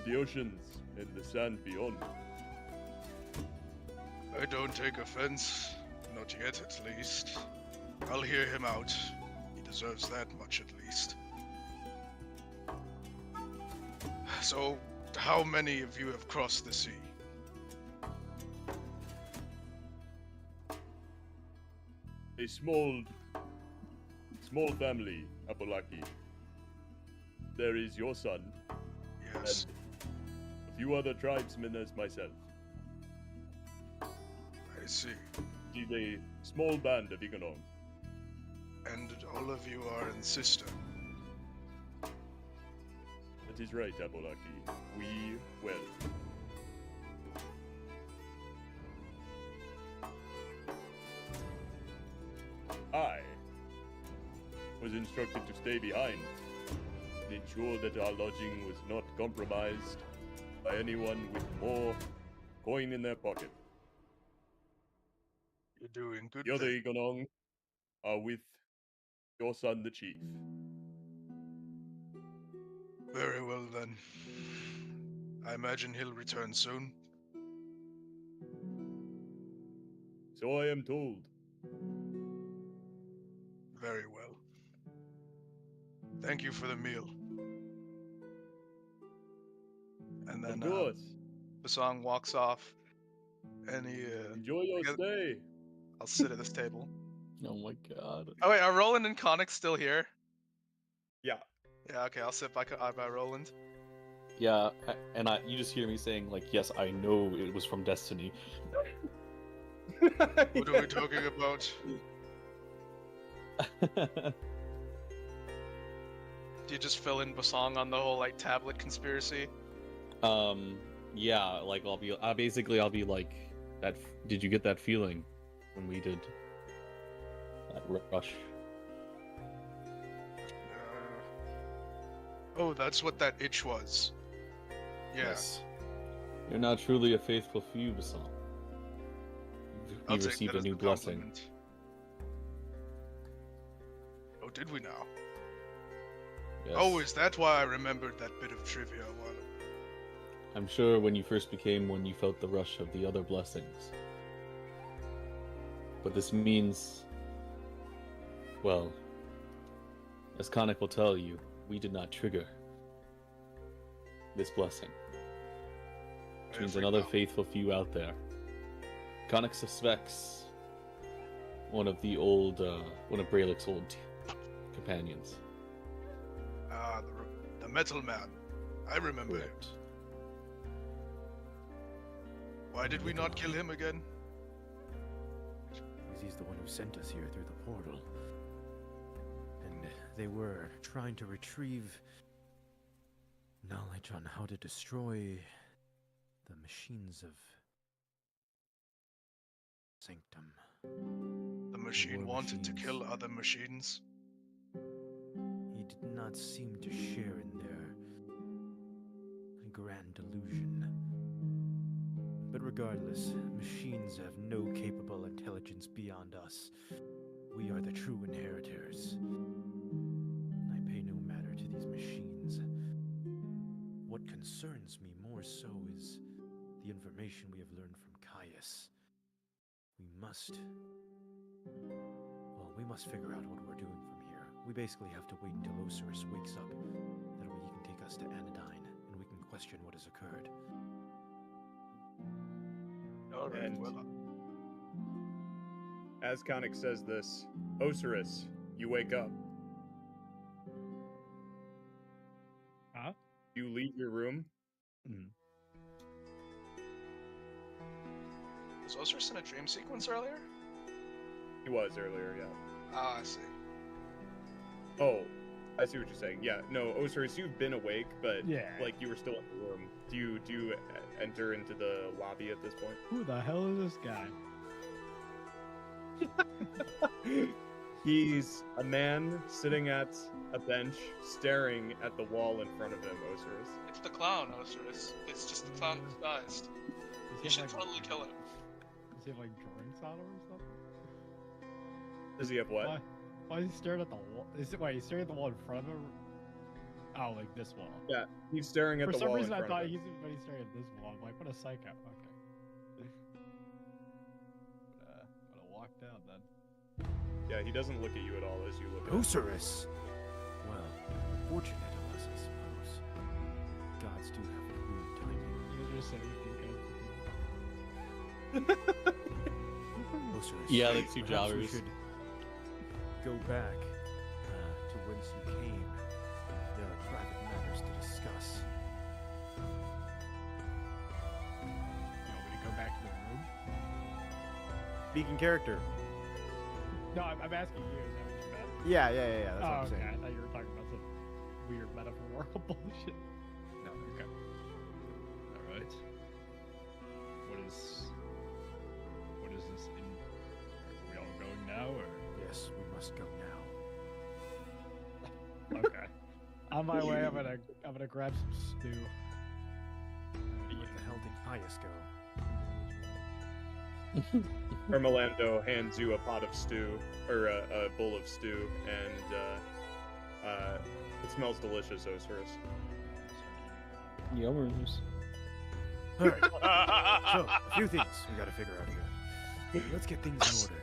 the oceans and the sand beyond. I don't take offense. Not yet, at least. I'll hear him out. He deserves that much, at least. So, how many of you have crossed the sea? A small family, Apolaki. There is your son, Yes. and a few other tribesmen as myself. I see. It is a small band of Igonon. And all of you are in Cistern. That is right, Apolaki. We well. I was instructed to stay behind and ensure that our lodging was not compromised by anyone with more coin in their pocket. You're doing good The other there. Igonong are with your son, the chief. Very well, then. I imagine he'll return soon. So I am told. Very well. Thank you for the meal. And then, Of course. Bosong walks off, and he, Enjoy your guess- stay. I'll sit at this table. Oh my god. Oh wait, are Rolland and Khanek still here? Yeah. Yeah, okay, I'll sit by Rolland. Yeah, you just hear me saying like, yes, I know it was from Destiny. What are we talking about? Do you just fill in Bosong on the whole like tablet conspiracy? Yeah, like I'll be like that. Did you get that feeling when we did that rush? Oh, that's what that itch was. Yeah. Yes. You're not truly a faithful few, Bosong. I'll You take received that a as new the blessing. compliment. Oh, did we now? Yes. Oh, is that why I remembered that bit of trivia? Well, I'm sure when you first became one, you felt the rush of the other blessings. But this means, well, as Khanek will tell you, we did not trigger this blessing. Which means every another now- faithful few out there. Khanek suspects one of Brailick's old companions. Ah, the metal man. I remember him. Correct. Why did we not kill him again? Because he's the one who sent us here through the portal. And they were trying to retrieve knowledge on how to destroy the machines of Sanctum. The machine were wanted to kill machines. other machines. He did not seem to share in their grand delusion. But regardless, machines have no capable intelligence beyond us. We are the true inheritors. I pay no matter to these machines. What concerns me more so is the information we have learned from Qeynos. We must figure out what we're doing from here. We basically have to wait until Ocerus wakes up. That way he can take us to Anodyne, and we can question what has occurred. Alright, And- well, As Khanek says this, Ocerus, you wake up. Huh? You leave your room. was Ocerus in a dream sequence earlier? He was earlier, yeah. Ah, I see. Oh, I see what you're saying. Yeah, no, Ocerus, you've been awake, but Yeah. like you were still in the room. Do you enter into the lobby at this point? Who the hell is this guy? He's a man sitting at a bench, staring at the wall in front of him, Ocerus. It's the clown, Ocerus. It's just the clown disguised. You Does he should have, totally kill him. does he have like drawings on him or something? Does he have what? Why is he staring at the wall? Wait, he's staring at the wall in front of him? Oh, like this wall. Yeah, he's staring at For the some wall reason, in I front thought of him. he's staring at this wall. I'm like, what a psycho. Okay. I'm gonna walk down then. Yeah, he doesn't look at you at all as you look at him. Ocerus! Well, fortunate of us, I suppose. Gods do have a weird timing. You just said Ocerus. Yeah, like two perhaps we jobbers. should go back to whence you came. There are private matters to discuss. You want me to go back to the room? Speaking character. No, I'm asking you. Is that what you meant? Yeah, that's Oh, what I'm okay. I saying. thought you were talking about some weird metaphorical bullshit. No. Okay. All right. What is this? Are we all going now, or? Yes, we must go now. Okay. On my way, I'm gonna grab some stew. Where the hell did Pius go? Ermelando hands you a pot of stew, or a bowl of stew, and it smells delicious, Ocerus. Yummers. Alright, so, a few things we gotta figure out here. Let's get things in order.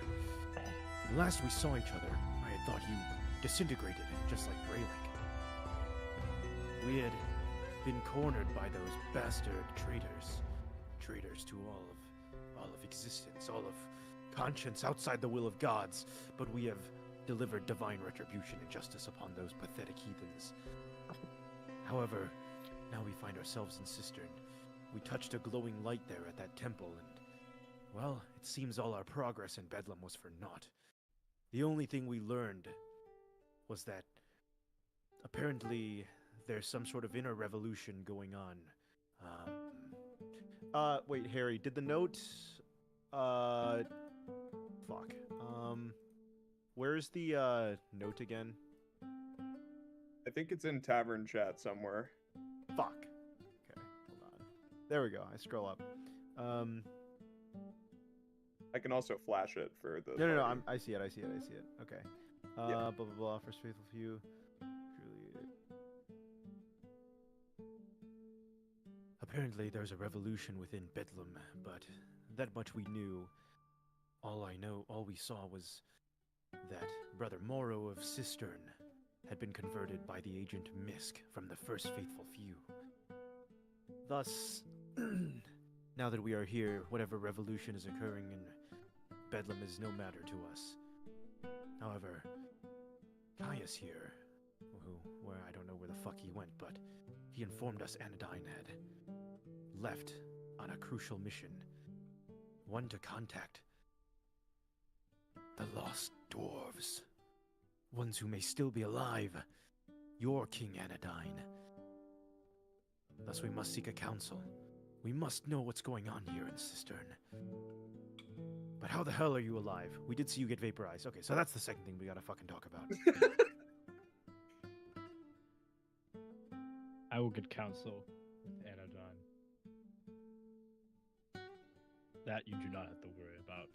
Last we saw each other, I had thought you disintegrated, just like Braylick. We had been cornered by those bastard traitors. Traitors to all of existence, all of conscience outside the will of gods, but we have delivered divine retribution and justice upon those pathetic heathens. However, now we find ourselves in Cistern. We touched a glowing light there at that temple, and, well, it seems all our progress in Bedlam was for naught. The only thing we learned was that apparently there's some sort of inner revolution going on. Wait, Harry, did the note, fuck. Where's the, note again? I think it's in tavern chat somewhere. Fuck. Okay, hold on. There we go, I scroll up. I can also flash it for the. No, party. I see it. Okay. Yeah. Blah, blah, blah, first faithful few. Truly. Apparently there's a revolution within Bedlam, but that much we knew. All we saw was that Brother Morrow of Cistern had been converted by the agent Misk from the first faithful few. Thus, now that we are here, whatever revolution is occurring in Bedlam is no matter to us. However, Caius here, where I don't know where the fuck he went, but he informed us Anodyne had left on a crucial mission. One to contact the Lost Dwarves. ones who may still be alive, your King Anodyne. Thus we must seek a council. We must know what's going on here in Cistern. But how the hell are you alive? We did see you get vaporized. Okay, so that's the second thing we gotta fucking talk about. I will get counsel with Anodyne. That you do not have to worry about.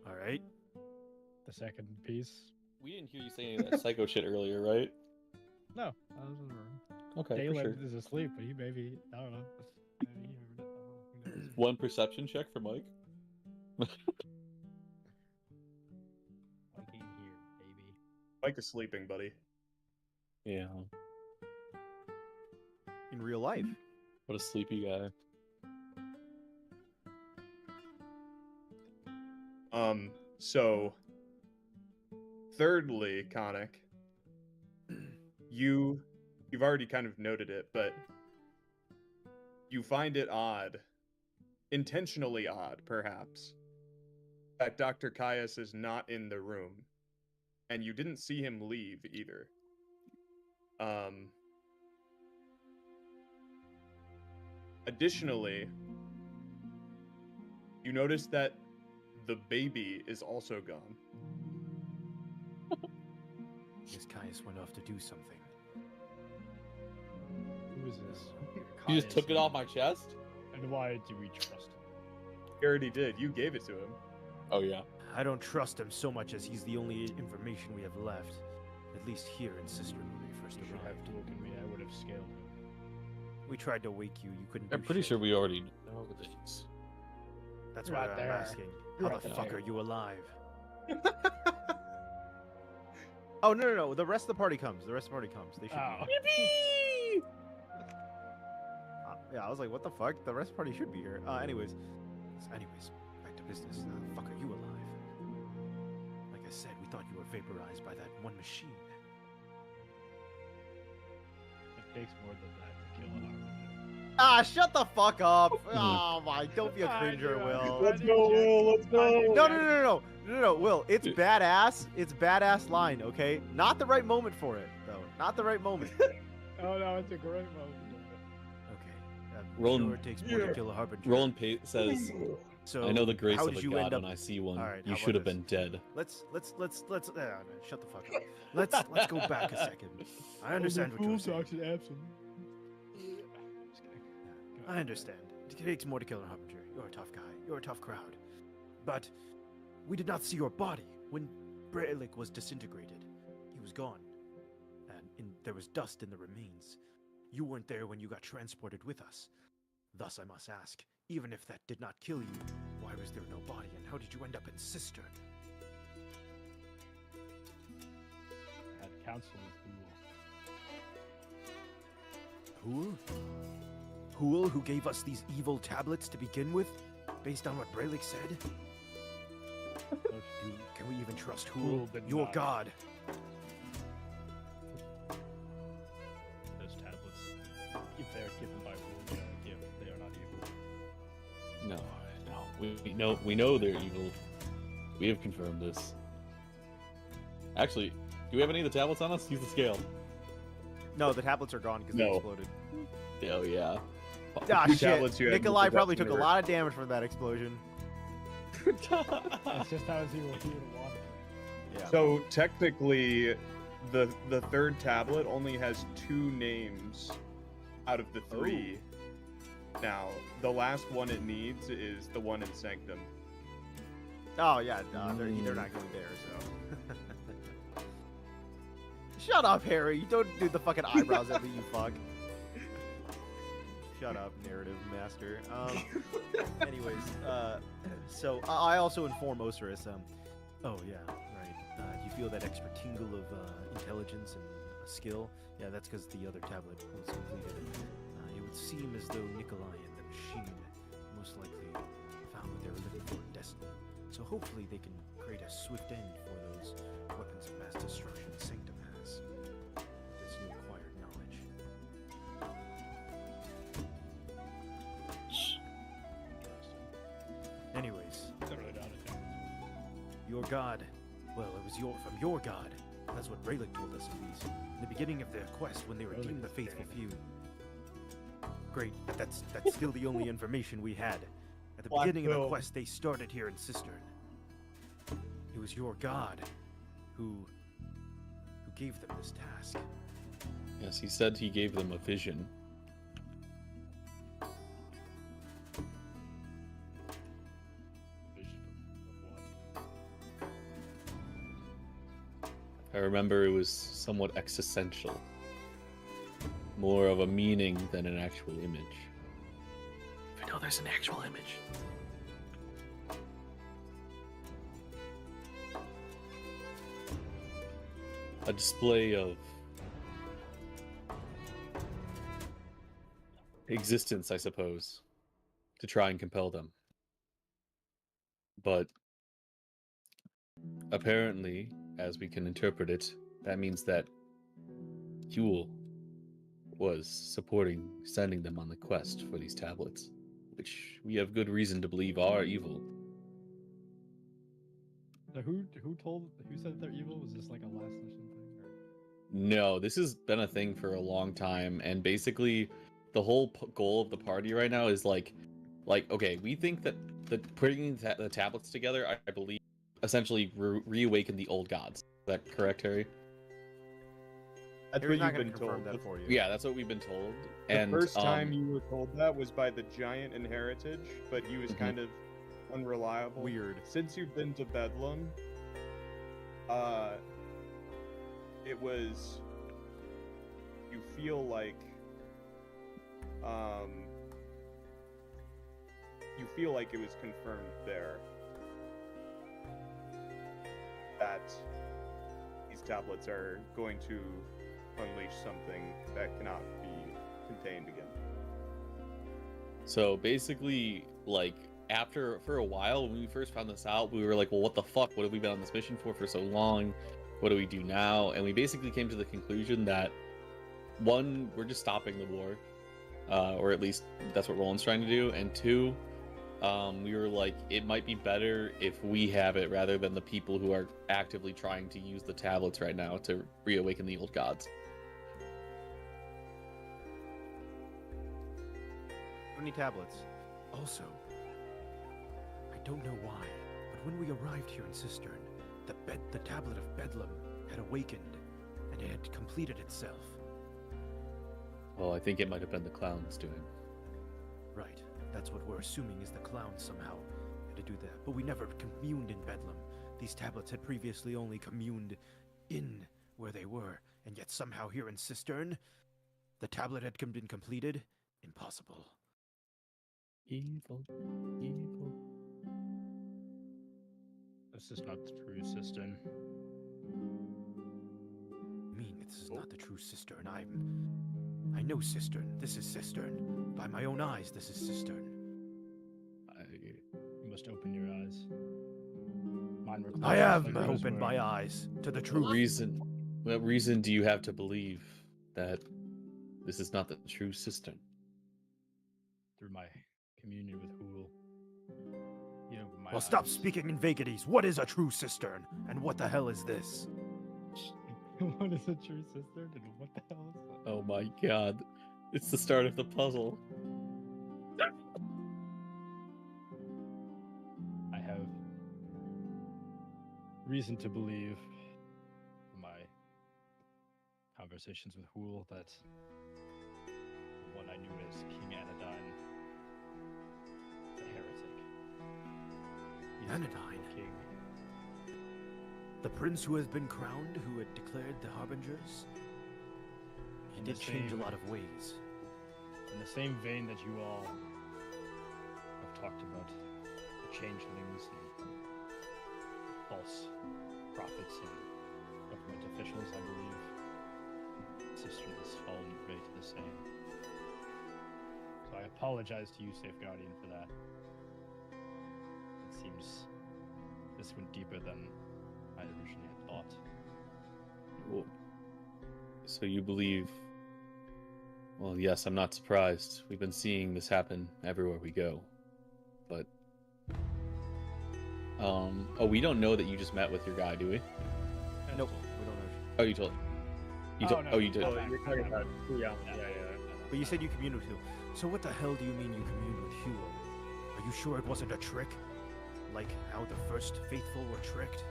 Alright. The second piece? We didn't hear you say any of that psycho shit earlier, right? No, I was in the room. Okay, for sure. Daelin is asleep, but he maybe, I don't know. Maybe he heard it. I don't know. Who knows? One perception check for Mike. Mike ain't here, baby. Mike is sleeping, buddy. Yeah. In real life. What a sleepy guy. So thirdly, Khanek, you've already kind of noted it, but you find it odd, intentionally odd, perhaps, that Dr. Qeynos is not in the room, and you didn't see him leave either. Additionally, you notice that the baby is also gone. Guess Qeynos went off to do something. Who is this? You just took it off my chest? And why do we trust him? You already did. You gave it to him. Oh, yeah. I don't trust him so much as he's the only information we have left. At least here in Cistern when we first You should have arrived. looked at me. I would have scaled him. We tried to wake you. You couldn't I'm do pretty shit. sure we already know this. That's You're why not I'm there. asking. You're How not the fuck there. are you alive? Oh, no. The rest of the party comes. They should be Oh. here. Yeah, I was like, what the fuck? The rest of the party should be here. Anyways, back to business. How the fuck are you alive? Like I said, we thought you were vaporized by that one machine. It takes more than that to kill a harbinger. Ah, shut the fuck up! Oh my, don't be a I cringer, knew it. Will. Let's go, Will. Let's go. No, Will. It's badass. It's badass line, okay? Not the right moment for it, though. Not the right moment. Oh no, it's a great moment. Okay. Roland- Sure it takes more to kill a harbinger. Roland says, So I know the grace how of did a you god end up? when I see one. All right, You how should have about been dead. Let's shut the fuck up. Let's go back a second. I understand what you're saying. I understand. It takes more to kill a harbinger. You're a tough guy. You're a tough crowd. But we did not see your body when Brelic was disintegrated. He was gone, and there was dust in the remains. You weren't there when you got transported with us. Thus, I must ask, even if that did not kill you, why was there no body, and how did you end up in Cistern? I had counsel with Huul? Huul, who gave us these evil tablets to begin with, based on what Brelic said? Can we even trust Huul, Huul did your not. god? those tablets. If they are given by Woes, they are a gift. They are not evil. No. We know they're evil. We have confirmed this. Actually, do we have any of the tablets on us? Use the scale. No, the tablets are gone because they No. exploded. Oh, yeah. Ah, Two shit. tablets you had Nikolai with the probably dust took a in it. lot of damage from that explosion. That's just how he would have wanted. Yeah. So technically, the third tablet only has 2 names out of the 3. Now, the last one it needs is the one in Sanctum. Oh, yeah, they're not going there, so. Shut up, Harry. You don't do the fucking eyebrows at me, you fuck. Shut up, narrative master. Anyways, so I also inform Ocerus. Oh yeah, right. You feel that extra tingle of intelligence and skill? Yeah, that's because the other tablet was completed. It would seem as though Nikolai and the machine most likely found what they were looking for in Destiny. So hopefully they can create a swift end for those weapons of mass destruction Sanctum has. With this new acquired knowledge. Anyways, They're really not a tablets. god. Well, it was from your god. That's what Rayleigh told us, at least. In the beginning of their quest, when they redeemed the faithful few. Great, but that's still the only information we had. At the beginning of the quest, they started here in Cistern. It was your god who gave them this task. Yes, he said he gave them a vision. Vision of what? I remember it was somewhat existential. More of a meaning than an actual image. I know there's an actual image. A display of existence, I suppose, to try and compel them. But apparently, as we can interpret it, that means that Huul was supporting sending them on the quest for these tablets, which we have good reason to believe are evil. So who said they're evil? Was this like a last session thing? Or? No, this has been a thing for a long time, and basically the whole goal of the party right now is like okay, we think that putting the tablets together, I believe, essentially reawaken the old gods. Is that correct, Harry? That's Harry's what not you've gonna been confirm told. that for you. Yeah, that's what we've been told. The And first time you were told that was by the giant in Heritage, but he was Mhm. kind of unreliable. Weird. Since you've been to Bedlam, it was. You feel like. You feel like it was confirmed there that these tablets are going to unleash something that cannot be contained again. So basically, like, for a while, when we first found this out, we were like, well, what the fuck? What have we been on this mission for so long? What do we do now? And we basically came to the conclusion that, one, we're just stopping the war, or at least that's what Rolland's trying to do, and two, we were like, it might be better if we have it rather than the people who are actively trying to use the tablets right now to reawaken the old gods. How many tablets? Also, I don't know why, but when we arrived here in Cistern, the tablet of Bedlam had awakened, and it had completed itself. Well, I think it might have been the clowns doing. Right, that's what we're assuming is the clowns somehow had to do that. But we never communed in Bedlam. These tablets had previously only communed in where they were, and yet somehow here in Cistern, the tablet had been completed. Impossible. Evil, evil. This is not the true Cistern. I mean, this is not the true Cistern. I know Cistern. This is Cistern. By my own eyes, this is Cistern. You must open your eyes. Mine were I closed, have like yours opened were. my eyes to the truth. What reason do you have to believe that this is not the true Cistern? Through my communion with Huul. You know, my Well, stop eyes. speaking in vagaries. What is a true Cistern? And what the hell is this? What is a true Cistern and what the hell is that? Oh my god. It's the start of the puzzle. I have reason to believe from my conversations with Huul that the one I knew as King Anodyne, the heretic. He's the Anodyne? King. The prince who has been crowned, who had declared the harbingers? He In did the change a same- lot of ways. In the same vein that you all have talked about the changelings and false prophets and government officials, I believe Cistern has fallen prey to the same. So I apologize to you, Safe Guardian, for that. It seems this went deeper than I originally had thought. Well, so you believe... Well, yes, I'm not surprised. We've been seeing this happen everywhere we go. But Oh, we don't know that you just met with your guy, do we? Nope, we don't know. Oh, you told. You told. no, Oh, you did. no, Oh, you're talking about yeah. But you said you communed with Huul. So what the hell do you mean you communed with Huul? Are you sure it wasn't a trick? Like how the first faithful were tricked?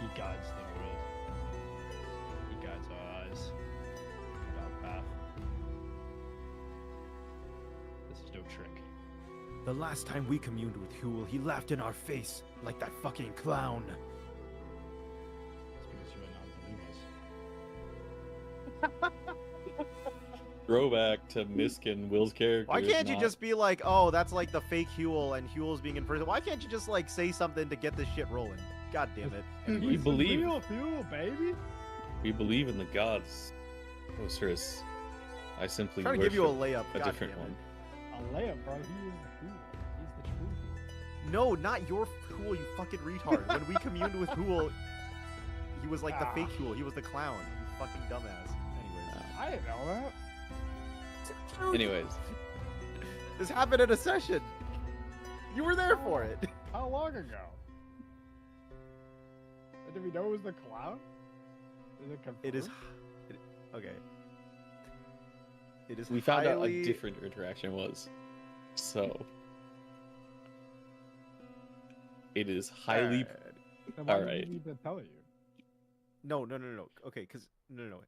He guides the world. He guides our eyes and our path. This is no trick. The last time we communed with Huul, he laughed in our face like that fucking clown. It's because you are not believers. Throwback to Miskin, Will's character. Why is can't you not- just be like, oh, that's like the fake Huul and Huul's being in prison? Why can't you just like say something to get this shit rolling? God damn it. We believe. Real fuel, baby. We believe in the gods. Ocerus. I simply I'm trying to worship give you a layup. a God different damn it. one. A layup, bro. He is the fuel. He's the true fuel. No, not your Huul, you fucking retard. When we communed with Huul, he was like the fake Huul. He was the clown. You fucking dumbass. Anyways. I didn't know that. Anyways, This happened at a session. You were there for it. How long ago? Did we know it was the clown? Is it confirmed? It is. Okay. It is. we found out a highly- different interaction was. So. It is highly. Then why did Alright. we need to tell you? No. Okay, because no.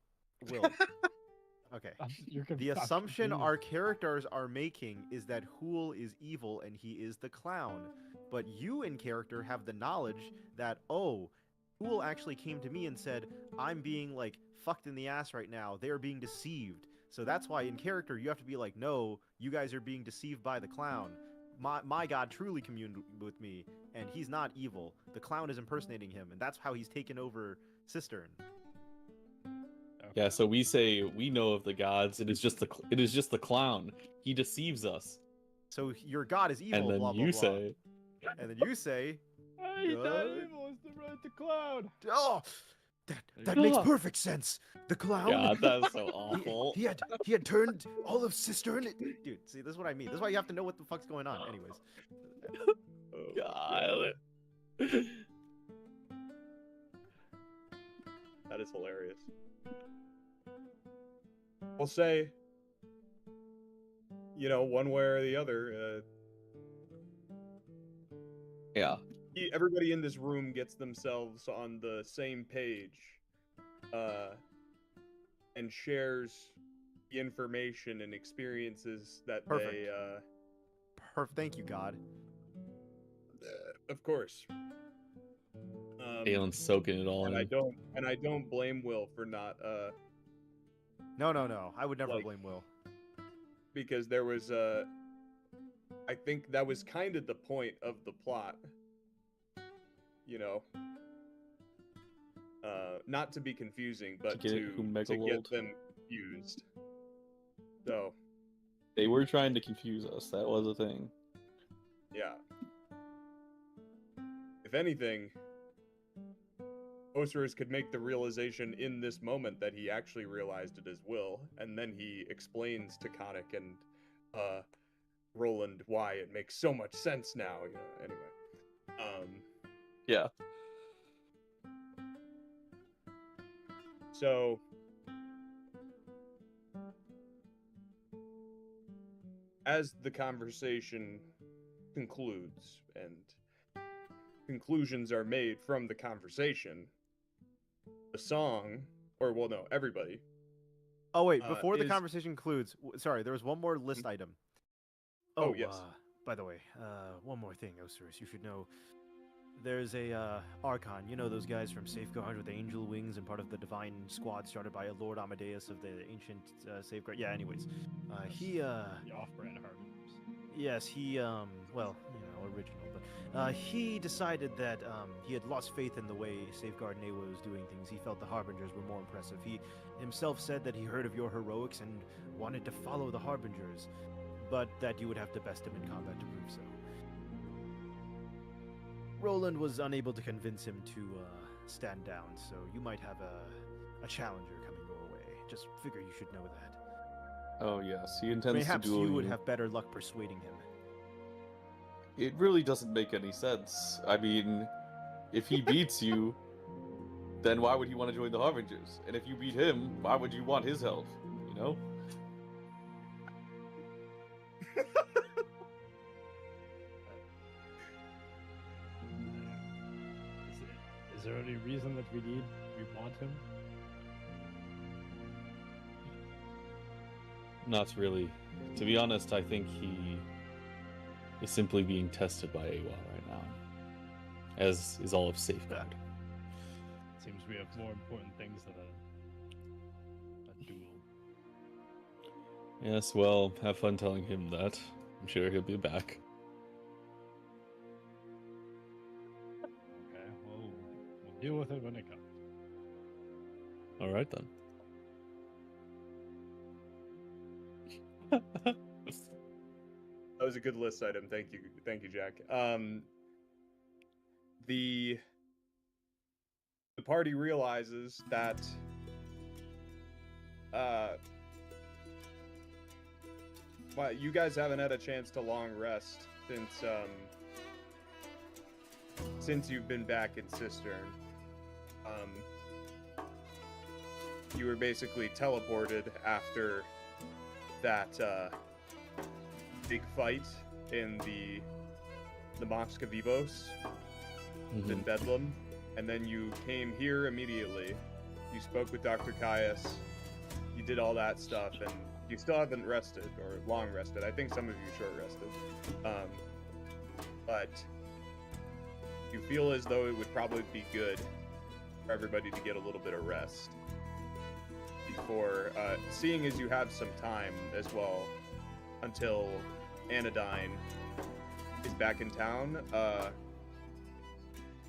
Will. Okay. The assumption our characters are making is that Huul is evil and he is the clown. But you in character have the knowledge that, oh, Huul actually came to me and said, I'm being like fucked in the ass right now. They are being deceived. So that's why in character you have to be like, no, you guys are being deceived by the clown. My god truly communed with me, and he's not evil. The clown is impersonating him, and that's how he's taken over Cistern. Yeah, so we say we know of the gods. It is just the clown. He deceives us. So your god is evil, And then blah, blah, you blah. say, And then you say, Hey, he's not Good. evil. It's the clown. oh, that makes God. perfect sense. The clown. God, that is so he- awful. He had turned all of Cistern. Dude, see, this is what I mean. This is why you have to know what the fuck's going on. Anyways, God. That is hilarious. I'll say, one way or the other, Yeah. everybody in this room gets themselves on the same page, and shares the information and experiences that Perfect. Thank you, God. of course. Daelin's soaking it all and in. I don't blame Will for not, No. I would never Like- blame Will. because there was, I think that was kind of the point of the plot. Not to be confusing, but get to Humegalold. get them confused. So, They were trying to confuse us. That was a thing. yeah. If anything, Ocerus could make the realization in this moment that he actually realized it as Will, and then he explains to Khanek and Rolland why it makes so much sense now. Anyway, Yeah. so as the conversation concludes and conclusions are made from the conversation, the song, or well, no, everybody. Oh wait, before the is- conversation concludes, sorry, there was one more list item. Oh, yes. By the way, one more thing, Ocerus, you should know. There's a Archon, you know those guys from Safeguard with the angel wings and part of the divine squad started by Lord Amadeus of the ancient Safeguard. Yeah, anyways, he The off-brand harbingers. yes, he well, original, but he decided that he had lost faith in the way Safeguard and Aewa was doing things. He felt the Harbingers were more impressive. He himself said that he heard of your heroics and wanted to follow the Harbingers, but that you would have to best him in combat to prove so. Rolland was unable to convince him to stand down, so you might have a challenger coming your way. Just figure you should know that. Oh yes, he intends Perhaps to duel you would have better luck persuading him. It really doesn't make any sense. I mean, if he beats you, then why would he want to join the Harbingers? And if you beat him, why would you want his help? You know? Is there any reason that we want him? Not really. To be honest, I think he is simply being tested by Aewa right now, as is all of Safeguard. Seems we have more important things than a duel. Yes, well, have fun telling him that. I'm sure he'll be back. Okay, well, we'll deal with it when it comes. Alright then. That was a good list item. Thank you, Jack. The party realizes that well, you guys haven't had a chance to long rest since you've been back in Cistern. You were basically teleported after that big fight in the Mosque of Ivos in Bedlam, and then you came here immediately. You spoke with Dr. Qeynos, you did all that stuff, and you still haven't rested, or long rested. I think some of you short rested. But you feel as though it would probably be good for everybody to get a little bit of rest before, seeing as you have some time as well until Anodyne is back in town.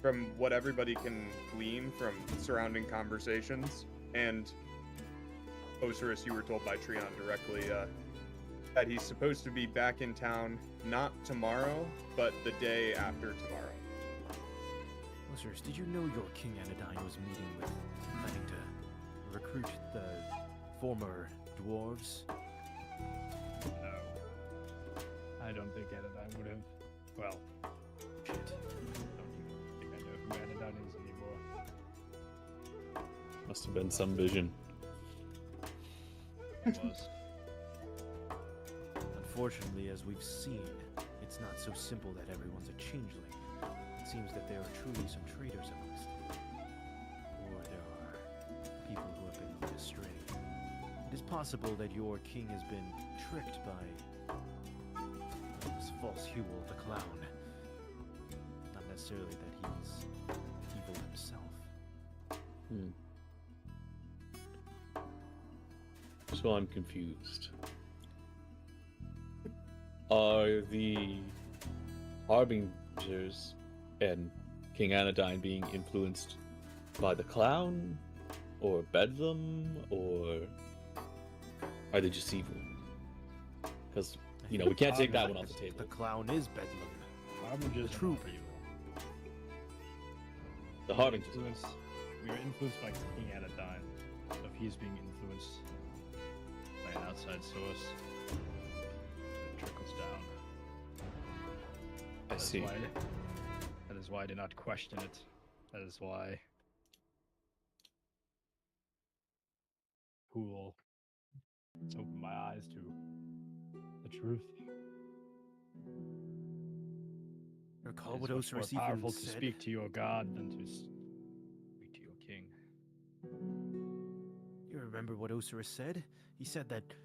From what everybody can glean from surrounding conversations, and Ocerus, you were told by Treon directly that he's supposed to be back in town not tomorrow, but the day after tomorrow. Ocerus, did you know your King Anodyne was meeting with, planning to recruit the former dwarves? No. I don't think Anodyne would have. Well, Shit. I don't even think I know who Anodyne is anymore. Must have been some vision. It was. Unfortunately, as we've seen, it's not so simple that everyone's a changeling. It seems that there are truly some traitors amongst them. Or there are people who have been led astray. It is possible that your king has been tricked by this false Huul the clown. Not necessarily that he's evil himself. So I'm confused. Are the Harbingers and King Anodyne being influenced by the clown? Or Bedlam? Or are they just evil? Because, you know, we can't take that one off the table. The clown is Bedlam. Harbingers The true are evil. The Harbingers. We are influenced by King Anodyne. So if he's being influenced by an outside source, it trickles down. I see. That is why I did not question it. That is why Huul opened my eyes to the truth. Recall It what is much more Ocerus even powerful to said. speak to your god than to speak to your king. You remember what Ocerus said? He said that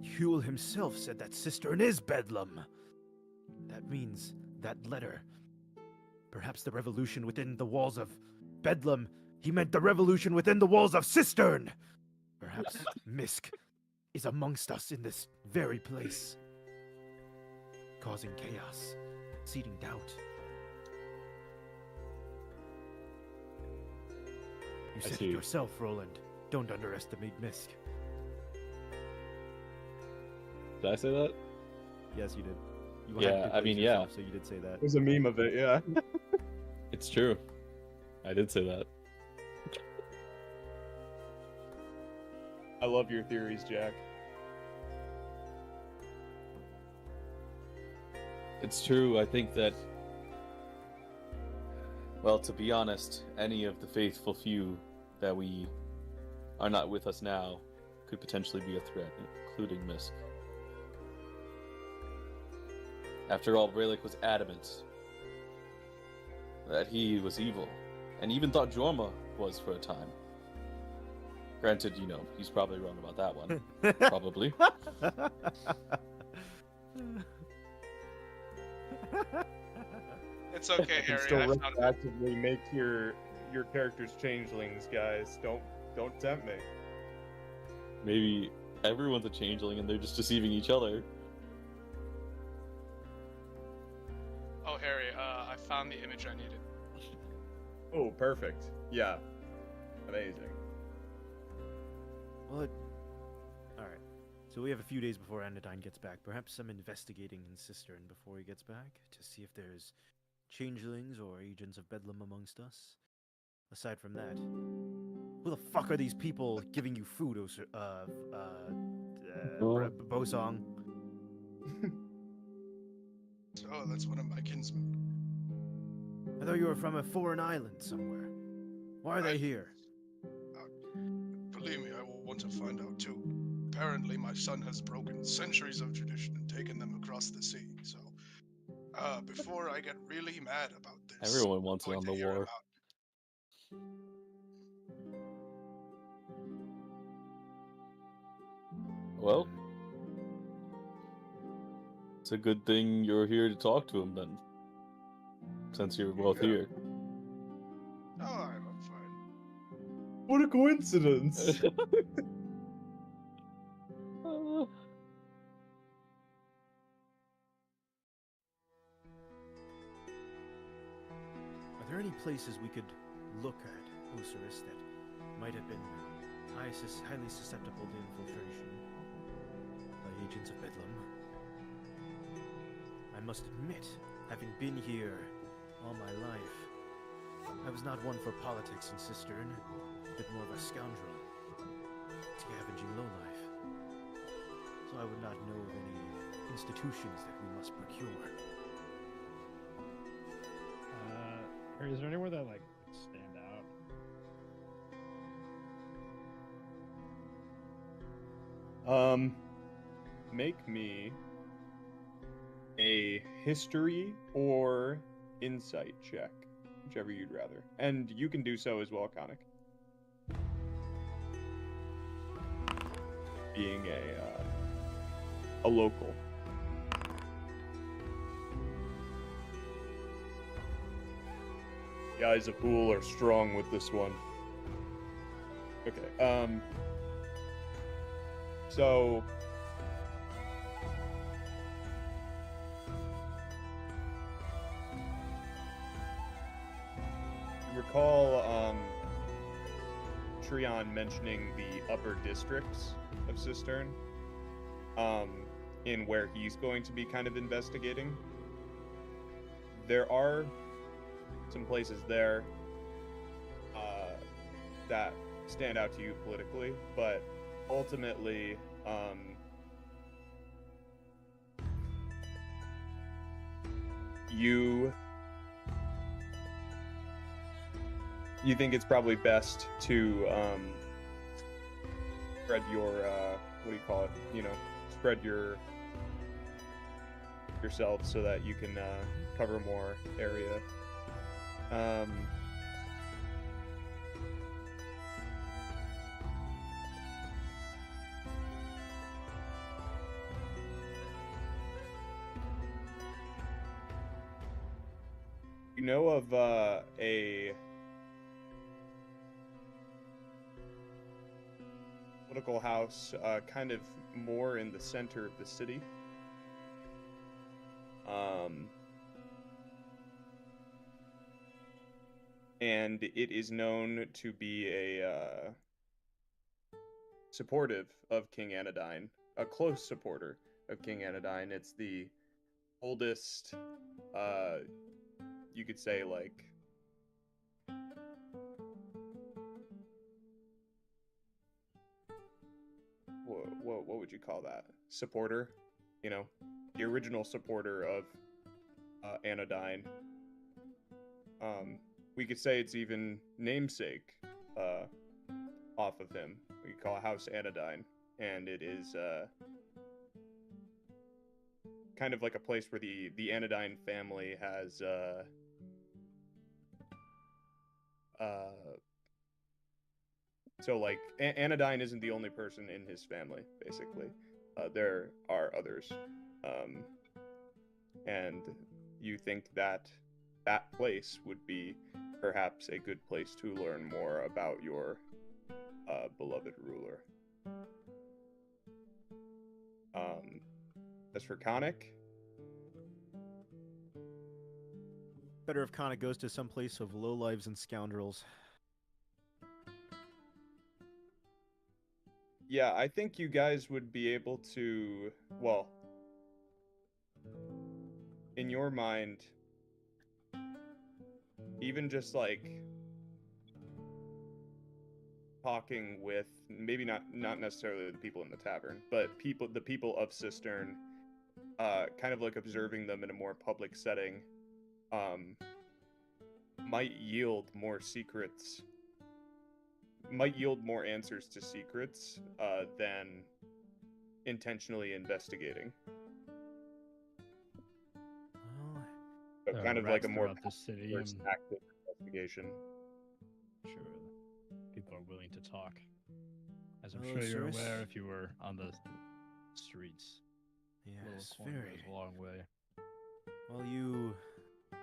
Huul himself said that Cistern is Bedlam. That means that letter. Perhaps the revolution within the walls of Bedlam. He meant the revolution within the walls of Cistern. Perhaps Misk is amongst us in this very place, causing chaos, seeding doubt. You said it see. yourself, Rolland. Don't underestimate Misk. Did I say that? Yes, you did. You Yeah, hadn't I mean, yeah. yourself, so you did say that. There's a meme of it, yeah. It's true. I did say that. I love your theories, Jack. It's true. I think that, well, to be honest, any of the faithful few that we are not with us now could potentially be a threat, including Misk. After all, Rayleigh was adamant that he was evil, and even thought Jorma was for a time. Granted, you know, he's probably wrong about that one. Probably. It's okay, You can Harry. still I found it. retroactively make your characters changelings, guys. Don't tempt me. Maybe everyone's a changeling and they're just deceiving each other. Oh, Harry, I found the image I needed. Oh, perfect. Yeah. Amazing. Well, alright. So we have a few days before Anodyne gets back. Perhaps some investigating in Cistern before he gets back to see if there's changelings or agents of Bedlam amongst us. Aside from that, who the fuck are these people giving you food, Bosong? Oh, that's one of my kinsmen. I thought you were from a foreign island somewhere. Why are they here? Believe me, I will want to find out too. Apparently, my son has broken centuries of tradition and taken them across the sea. So, before I get really mad about this, Everyone wants I'm it on going the to hear war. about- Well, it's a good thing you're here to talk to him then. Since you're both Yeah. here. Oh, I'm fine. What a coincidence! Are there any places we could look at, Ocerus, that might have been highly susceptible to infiltration by agents of Bedlam? I must admit, having been here all my life, I was not one for politics in Cistern, a bit more of a scoundrel, scavenging lowlife. So I would not know of any institutions that we must procure. Harry, is there anywhere that like stand out? Make me a history or insight check, whichever you'd rather. And you can do so as well, Khanek. Being a local. The eyes of Huul are strong with this one. Okay, so you recall Trion mentioning the upper districts of Cistern, in where he's going to be kind of investigating. There are some places there that stand out to you politically, but ultimately, you think it's probably best to spread your what do you call it? You know, spread yourself so that you can cover more area. You know of a political house kind of more in the center of the city. And it is known to be a supportive of King Anodyne, a close supporter of King Anodyne. It's the oldest, you could say, like, what would you call that? Supporter, you know, the original supporter of Anodyne. We could say it's even namesake off of him. We could call it House Anodyne, and it is kind of like a place where the Anodyne family has so like Anodyne isn't the only person in his family, basically. There are others, and you think that that place would be perhaps a good place to learn more about your beloved ruler. As for Khanek, Better if Khanek goes to some place of lowlives and scoundrels. yeah, I think you guys would be able to, well, in your mind, even just like talking with maybe not necessarily the people in the tavern, but the people of Cistern, kind of like observing them in a more public setting, might yield more secrets, might yield more answers to secrets than intentionally investigating. Well, So kind of like a more throughout the city, first active investigation. sure people are willing to talk. As I'm Hello, sure you're sirs. aware if you were on the streets. yes, Little corner very. goes a long way. While you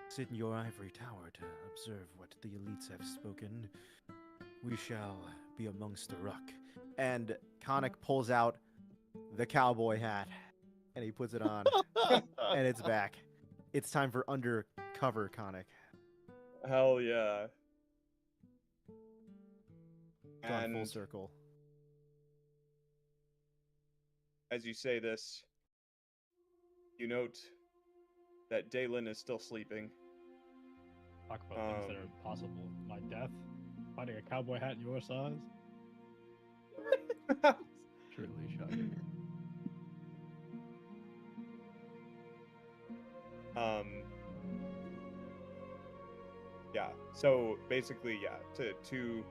sit in your ivory tower to observe what the elites have spoken, we shall be amongst the ruck. And Khanek pulls out the cowboy hat, and he puts it on, and it's back. It's time for undercover Khanek. Hell yeah. Gone full And circle. as you say this, you note that Daelin is still sleeping. Talk about things that are possible. My death, finding a cowboy hat in your size. Truly shocking. Yeah, so basically, yeah, two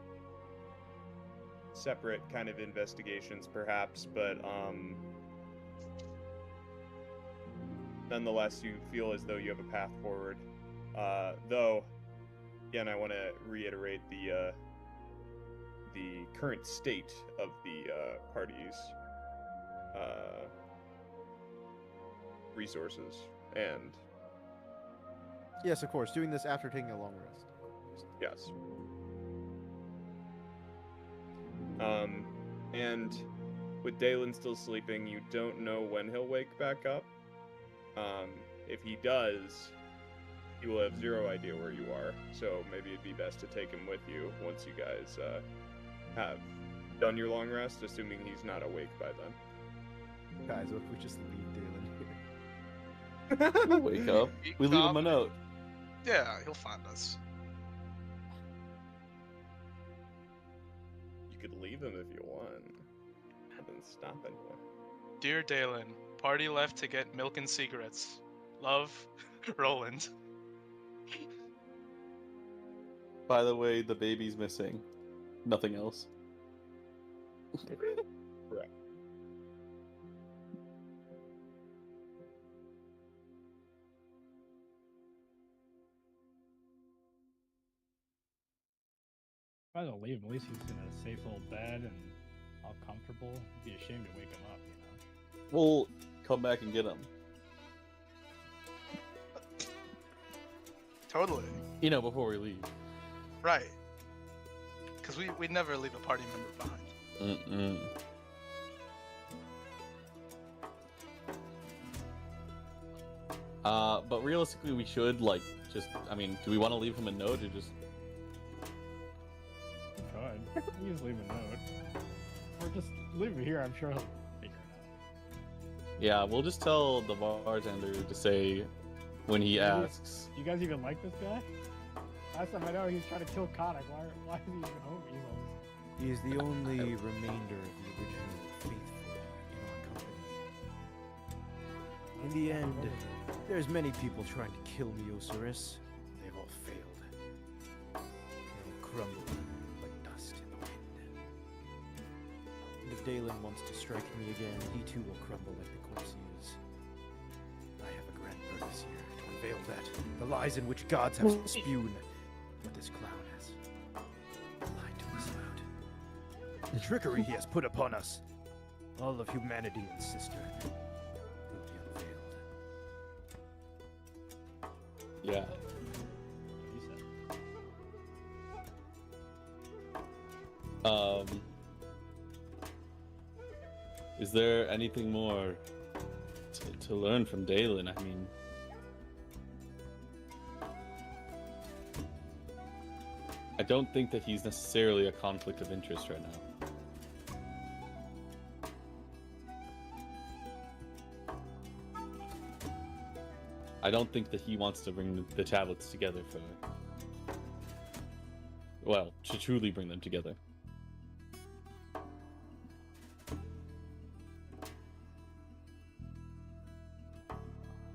separate kind of investigations perhaps, but nonetheless you feel as though you have a path forward. Though, again, I want to reiterate the current state of the party's resources, and Yes, of course. Doing this after taking a long rest. yes. And with Daelin still sleeping, you don't know when he'll wake back up. If he does, he will have zero idea where you are, so maybe it'd be best to take him with you once you guys have done your long rest, assuming he's not awake by then. Guys, what if we just leave Daelin here? He'll wake up. We leave him a note. Yeah, he'll find us. You could leave him if you want. Nothing's stopping you. Dear Daelin, party left to get milk and cigarettes. Love, Rolland. By the way, the baby's missing. Nothing else. Correct. If I don't leave him, at least he's in a safe little bed and all comfortable. It'd be a shame to wake him up, you know. We'll come back and get him. Totally. You know, before we leave. Right. Because we'd never leave a party member behind. Mm-mm. But realistically, we should, like, just, I mean, do we want to leave him a note or just... Could. You just leave a note. Or just leave him here, I'm sure he'll figure it out. Yeah, we'll just tell the bartender to say when he asks. Do you guys even like this guy? Last time I know he was trying to kill Khanek. Why is he even home? He is the only remainder of the original faithful in In the end, there's many people trying to kill me, Ocerus. They've all failed. They'll crumble like dust in the wind. And if Daelin wants to strike me again, he too will crumble like the corpse he is. I have a grand purpose here to unveil that. The lies in which gods have spewed. What this clown has lied to us about. The trickery he has put upon us. All of humanity and Cistern will be unveiled. Yeah. Is there anything more to learn from Daelin? I mean, I don't think that he's necessarily a conflict of interest right now. I don't think that he wants to bring the tablets together for, well, to truly bring them together.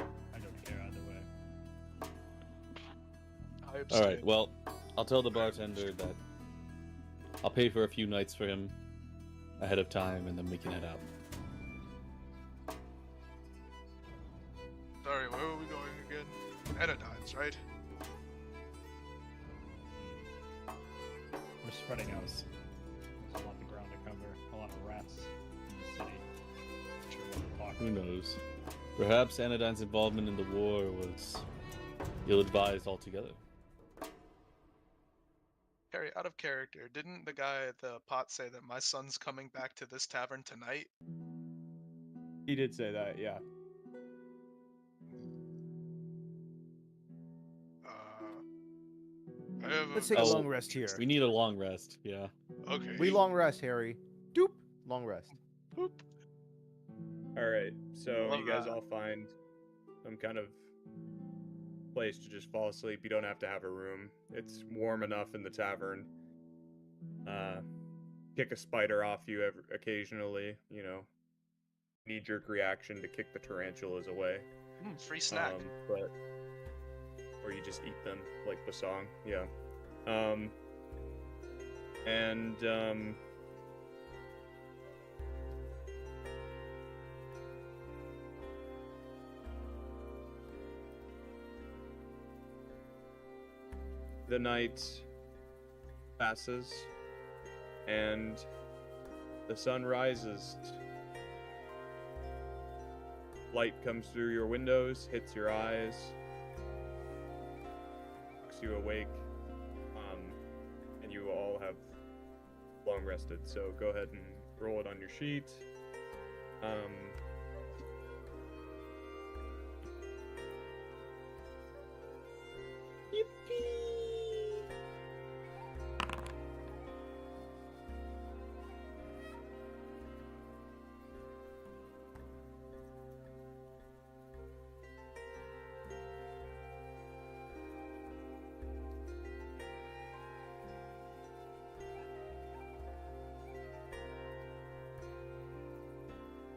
I don't care either way. I abstain. All right, well, I'll tell the bartender that I'll pay for a few nights for him ahead of time, and then we can head out. Sorry, where were we going again? Anodynes, right? We're spreading out. There's a lot of ground to cover. A lot of rats in the city. Sure what to talk Who knows? Perhaps Anodyne's involvement in the war was ill-advised altogether. Harry, out of character, didn't the guy at the pot say that my son's coming back to this tavern tonight? He did say that, yeah. I have Let's a take a Oh, long rest here. We need a long rest, yeah. Okay. We long rest, Harry. Doop. Long rest. Boop. All right, so Love you guys that. all find some kind of place to just fall asleep. You don't have to have a room. It's warm enough in the tavern. Kick a spider off you occasionally, you know. Knee-jerk reaction to kick the tarantulas away. Free snack. But or you just eat them like Bosong, yeah. The night passes, and the sun rises. Light comes through your windows, hits your eyes, makes you awake, and you all have long rested. So go ahead and roll it on your sheet.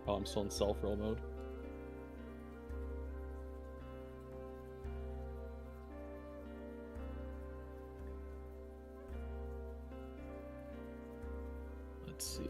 Oh, I'm still in self-roll mode. Let's see.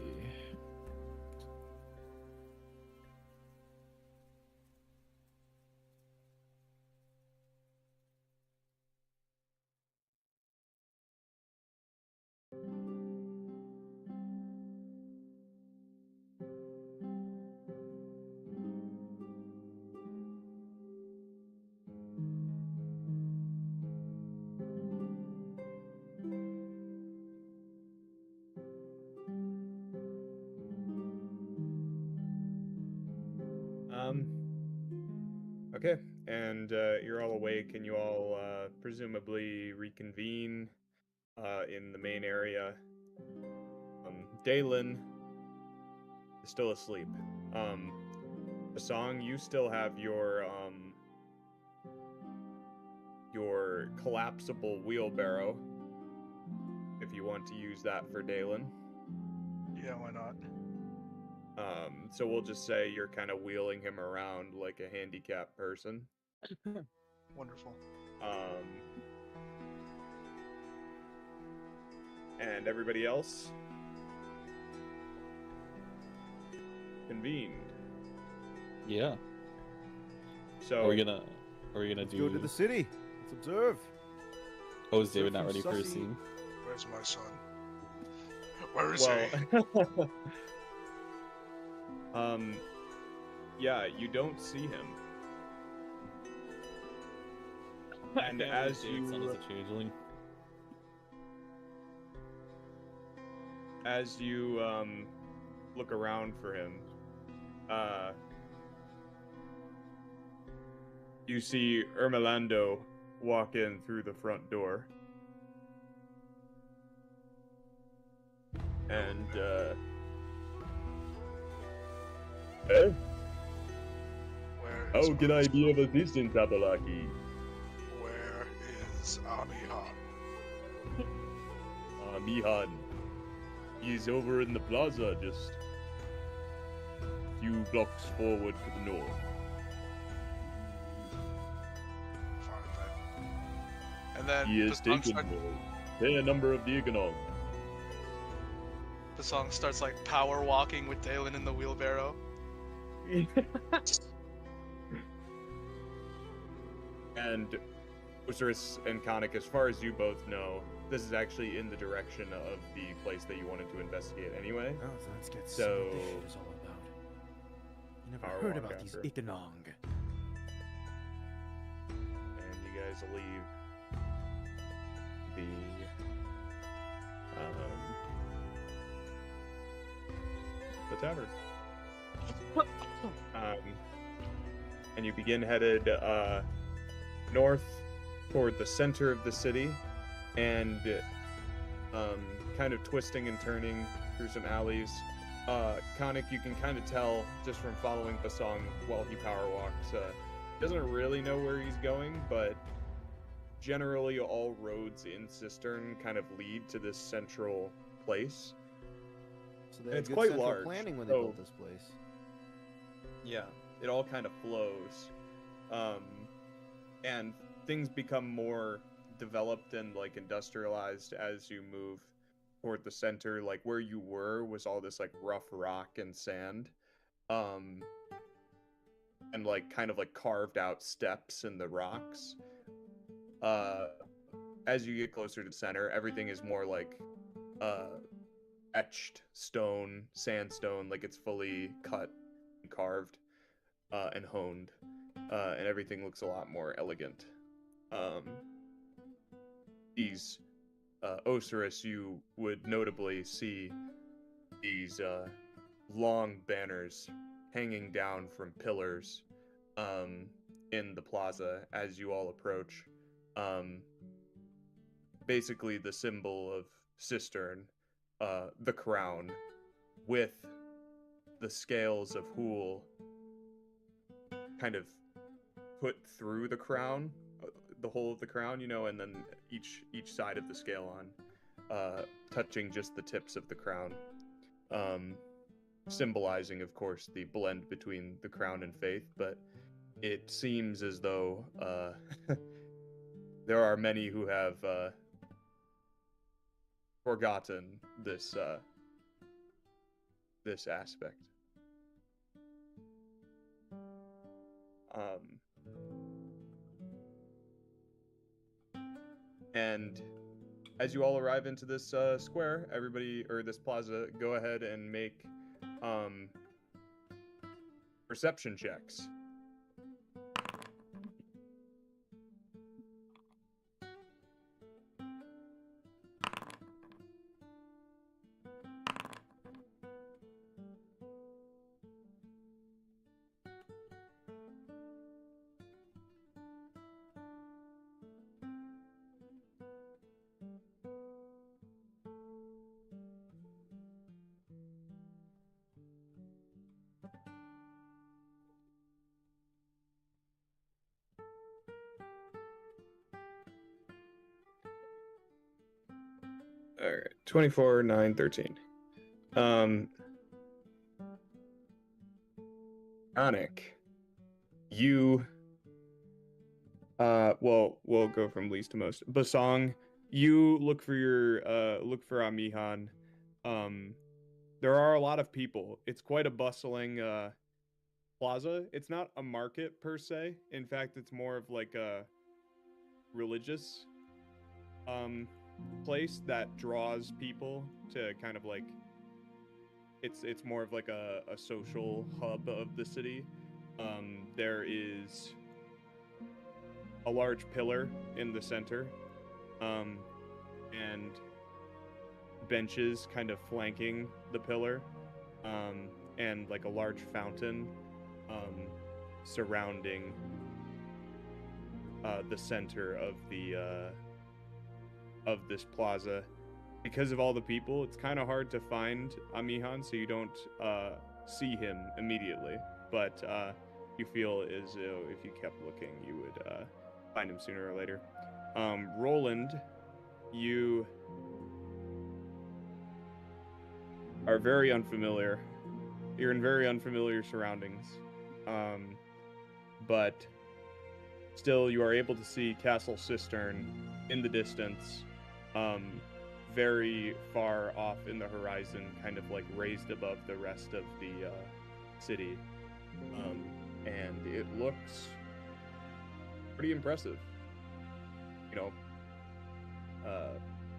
Okay, and you're all awake, and you all presumably reconvene in the main area. Daelin is still asleep. Bosong, you still have your collapsible wheelbarrow, if you want to use that for Daelin. Yeah, why not? So we'll just say you're kind of wheeling him around like a handicapped person. Wonderful. And everybody else convened. Yeah. So Are we gonna Let's do? go to the city. Let's observe. Oh, is David Surf not and ready for a sussy. scene? Where's my son? Where is he? Yeah, you don't see him. And Yeah, as David's son you is a changeling. as you look around for him, you see Ermelando walk in through the front door. And hey, Where how is can my I son? be of assistance, Abalaki? Where is Amihan? Mihan. He's over in the plaza, just a few blocks forward to the north. Fine then. And then He is Bosong taken a number of the Econom. Bosong starts like power walking with Daelin in the wheelbarrow. And Ocerus and Khanek, as far as you both know, this is actually in the direction of the place that you wanted to investigate anyway. Oh, so let's get So- see what this shit is all about. You never Power heard walk about these after. Ikanong. And you guys leave the tavern. And you begin headed north toward the center of the city, and kind of twisting and turning through some alleys. Khanek, you can kind of tell just from following Bosong while he power walks. Doesn't really know where he's going, but generally all roads in Cistern kind of lead to this central place. So they And had it's good quite central large, planning when they so- built this place. Yeah, it all kind of flows. And things become more developed and like industrialized as you move toward the center. Like where you were was all this like rough rock and sand. And like kind of like carved out steps in the rocks. As you get closer to the center, everything is more like etched stone, sandstone, like it's fully cut and carved and honed, and everything looks a lot more elegant. These Ocerus, you would notably see these long banners hanging down from pillars in the plaza as you all approach. Basically the symbol of Cistern, the crown, with the scales of Huul kind of put through the crown, the whole of the crown, and then each side of the scale on, touching just the tips of the crown, symbolizing, of course, the blend between the crown and faith. But it seems as though there are many who have forgotten this this aspect. And as you all arrive into this square, everybody, or this plaza, go ahead and make perception checks. All right, 24, 9, 13. Khanek, you well, we'll go from least to most. Bosong, you look for your look for Amihan. There are a lot of people. It's quite a bustling plaza. It's not a market per se. In fact, it's more of like a religious place that draws people to kind of like it's more of like a social hub of the city. There is a large pillar in the center, and benches kind of flanking the pillar, and like a large fountain surrounding the center of this plaza. Because of all the people, it's kind of hard to find Amihan, so you don't see him immediately. But you feel as though if you kept looking, you would find him sooner or later. Rolland, you are very unfamiliar. You're in very unfamiliar surroundings. But still, you are able to see Castle Cistern in the distance, very far off in the horizon, kind of like raised above the rest of the city. And it looks pretty impressive. You know,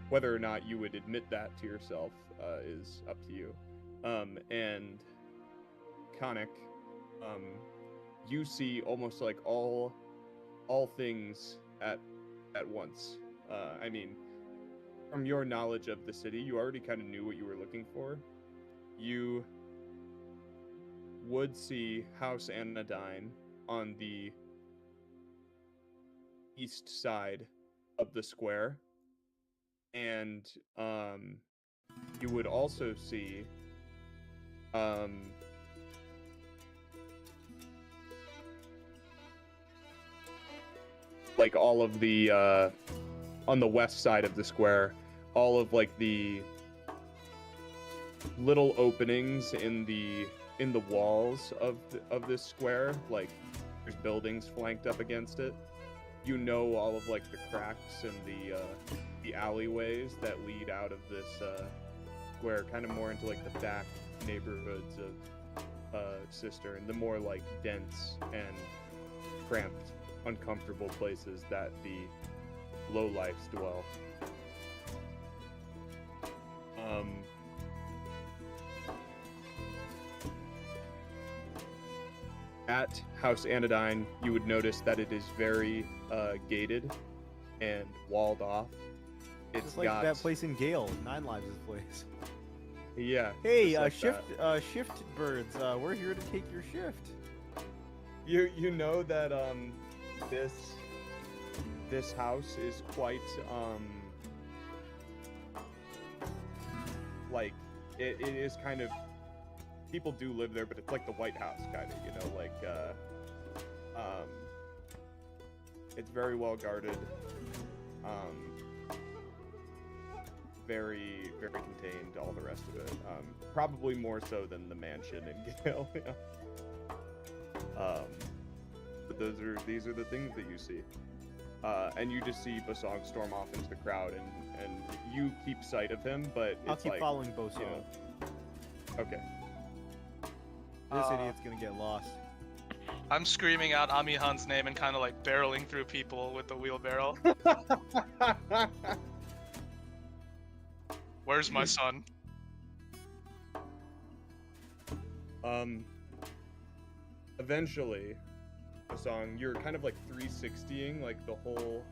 whether or not you would admit that to yourself is up to you. And Khanek, you see almost like all things at once. I mean, from your knowledge of the city, you already kind of knew what you were looking for. You would see House Anodyne on the east side of the square, and you would also see like all of the on the west side of the square, all of like the little openings in the walls of this square, like there's buildings flanked up against it. You know, all of like the cracks and the alleyways that lead out of this square, kind of more into like the back neighborhoods of Cistern, the more like dense and cramped, uncomfortable places that the lowlifes dwell. At House Anodyne, you would notice that it is very gated and walled off. It's Just like got that place in Gale, 9 Lives' place. Yeah. Hey, just like that. shift birds. We're here to take your shift. You know that this house is quite like it is kind of, people do live there, but it's like the White House kind of, you know, like it's very well guarded, very contained, all the rest of it, probably more so than the mansion in Gale. But these are the things that you see, and you just see Bosong storm off into the crowd, and you keep sight of him, but I'll it's keep like, following Bosong. you know, okay. This idiot's gonna get lost. I'm screaming out Amihan's name and kind of like barreling through people with the wheelbarrow. Where's my son? Eventually, Bosong, you're kind of like 360ing like the whole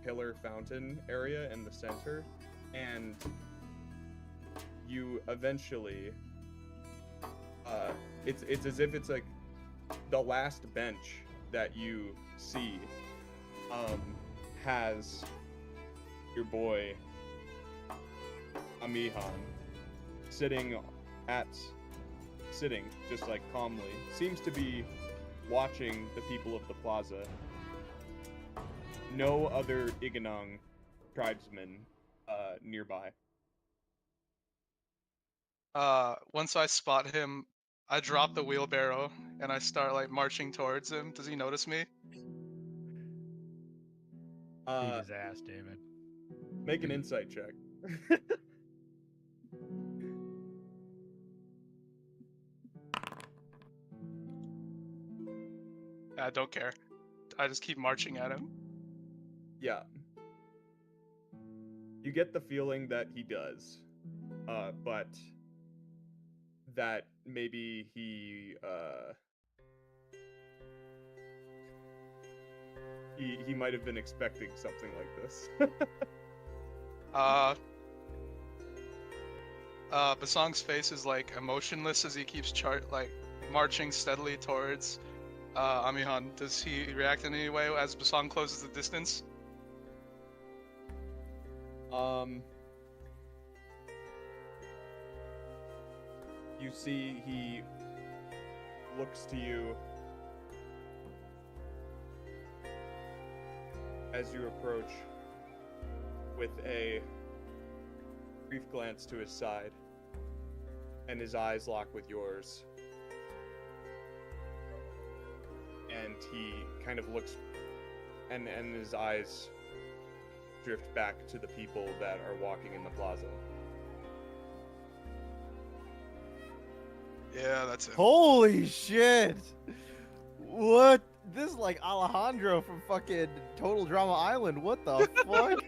pillar fountain area in the center, and you eventually, it's as if it's like the last bench that you see has your boy Amihan sitting just like calmly, seems to be watching the people of the plaza. No other Iganong tribesmen nearby. Once I spot him, I drop the wheelbarrow and I start like marching towards him. Does he notice me? Beat his ass, David. Make an insight check. I don't care. I just keep marching at him. Yeah. You get the feeling that he does, but that maybe he might have been expecting something like this. Basong's face is like emotionless as he keeps marching steadily towards Amihan. Does he react in any way as Basong closes the distance? You see he looks to you as you approach with a brief glance to his side, and his eyes lock with yours. And he kind of looks, and his eyes drift back to the people that are walking in the plaza. Yeah, that's it. Holy shit! What? This is like Alejandro from fucking Total Drama Island. What the fuck?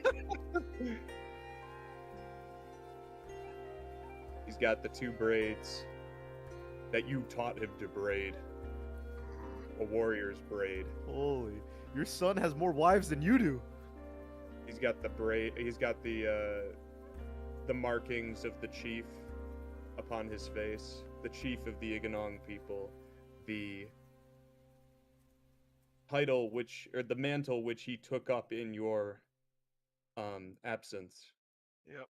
He's got the 2 braids that you taught him to braid. A warrior's braid. Holy. Your son has more wives than you do. He's got the braid. He's got the markings of the chief upon his face. The chief of the Iganong people. The title or the mantle which he took up in your absence. Yep.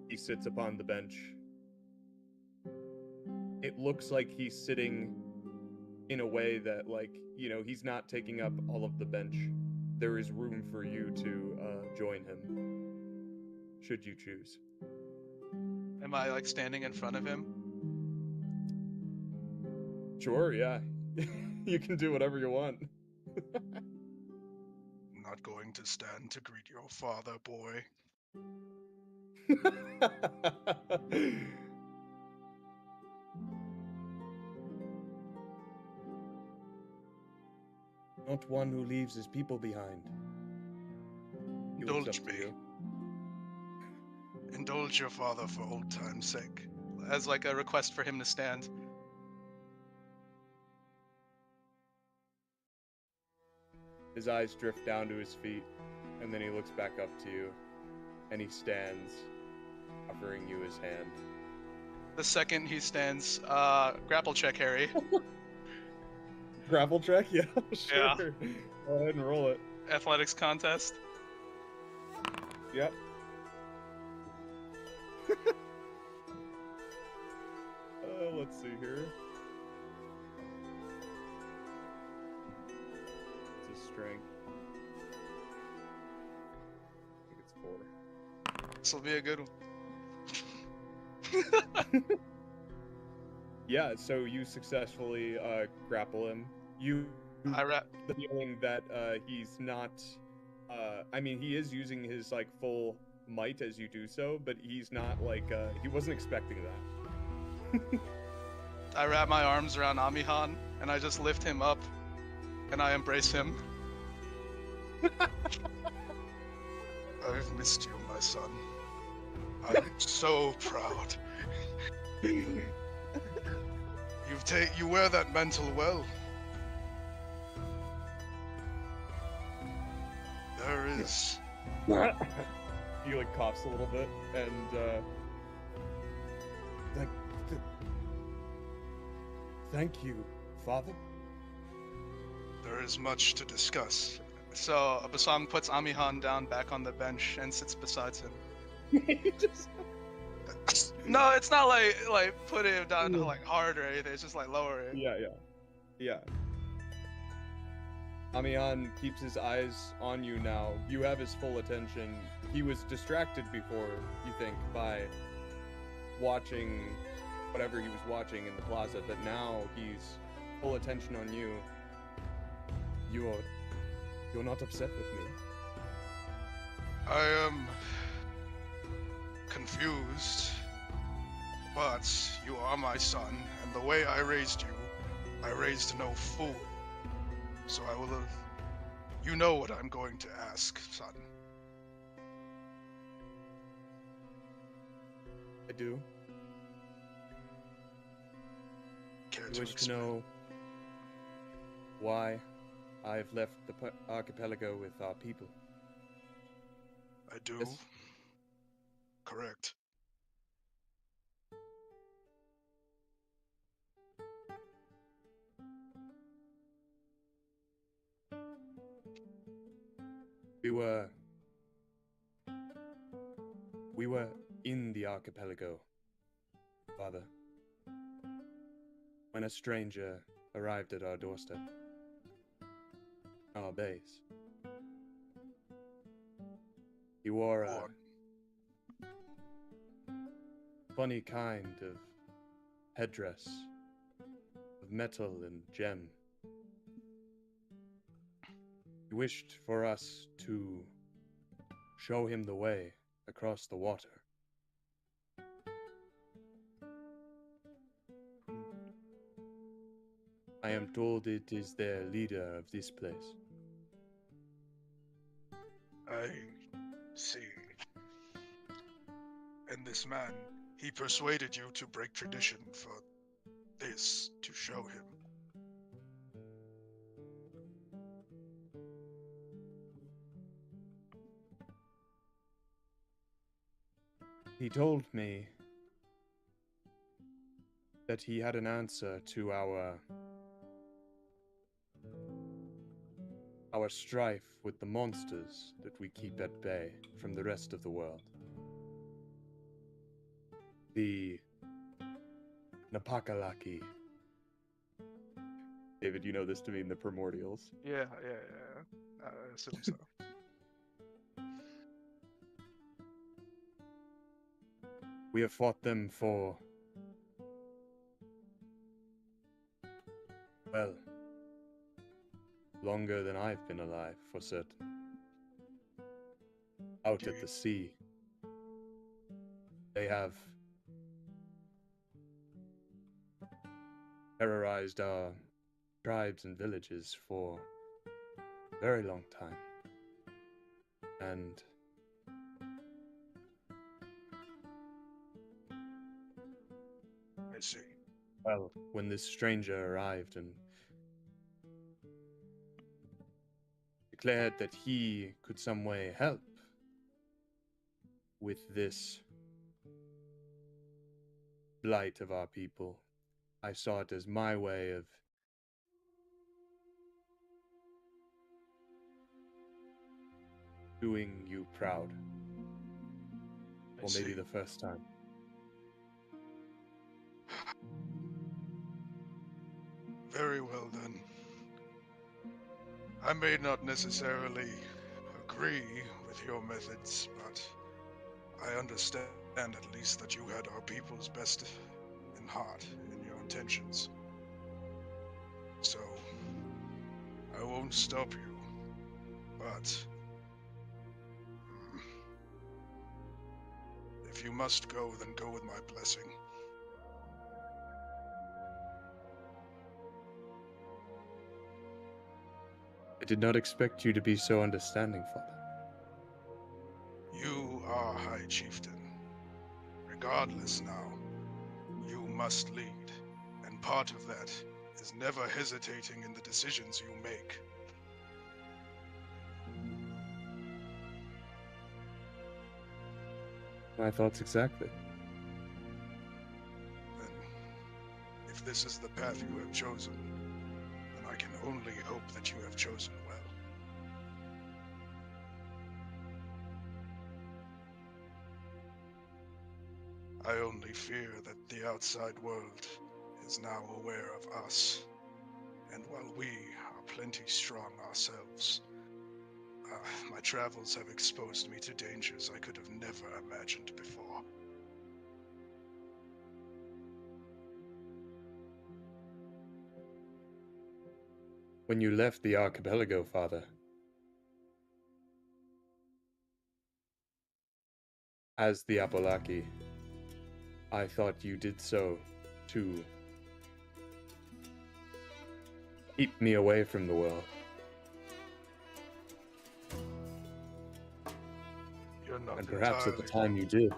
He sits upon the bench. It looks like he's sitting in a way that, like, you know, he's not taking up all of the bench. There is room for you to join him, should you choose. Am I like standing in front of him? Sure, yeah. You can do whatever you want. Not going to stand to greet your father, boy. Not one who leaves his people behind. He looks Indulge up to me. you. Indulge your father for old time's sake. As like a request for him to stand. His eyes drift down to his feet, and then he looks back up to you, and he stands, offering you his hand. The second he stands, grapple check, Harry. Grapple check? Yeah, sure. Yeah. Go ahead and roll it. Athletics contest. Yep. Let's see here. It's his strength. I think it's 4. This will be a good one. Yeah, so you successfully grapple him. You the feeling that he's not. I mean, he is using his like full might as you do so, but he's not like he wasn't expecting that. I wrap my arms around Amihan and I just lift him up and I embrace him. I've missed you, my son. I'm so proud. You wear that mantle well. There is. He like coughs a little bit and thank you, father. There is much to discuss. So Bosong puts Amihan down back on the bench and sits beside him. No, it's not like put him down like hard or anything. It's just like lower it. Yeah. Amihan keeps his eyes on you now. You have his full attention. He was distracted before, you think, by watching whatever he was watching in the plaza, but now he's full attention on you. You're not upset with me. I am confused, but you are my son, and the way I raised no fool. So I will. You know what I'm going to ask, son. I do. Care You to wish to explain? know why I've left the archipelago with our people. I do. Yes. Correct. We were in the archipelago, Father, when a stranger arrived at our doorstep, our base. He wore a funny kind of headdress of metal and gem. He wished for us to show him the way across the water. I am told it is the leader of this place. I see. And this man, he persuaded you to break tradition for this to show him. He told me that he had an answer to our strife with the monsters that we keep at bay from the rest of the world. The Napakalaki. David, you know this to mean the primordials. Yeah. I assume so. We have fought them for, well, longer than I've been alive, for certain. Out at the sea, they have terrorized our tribes and villages for a very long time. And I see. well, when this stranger arrived and declared that he could some way help with this blight of our people, I saw it as my way of doing you proud. I Or maybe see. the first time. Very well then. I may not necessarily agree with your methods, but I understand at least that you had our people's best in heart in your intentions. So, I won't stop you, but if you must go, then go with my blessing. I did not expect you to be so understanding, Father. You are High Chieftain. Regardless now, you must lead, and part of that is never hesitating in the decisions you make. My thoughts exactly. Then, if this is the path you have chosen, then I can only hope that you have chosen well. I only fear that the outside world is now aware of us, and while we are plenty strong ourselves, my travels have exposed me to dangers I could have never imagined before. When you left the archipelago, Father, as the Apolaki, I thought you did so to keep me away from the world. You're not And perhaps at the entirely time you did.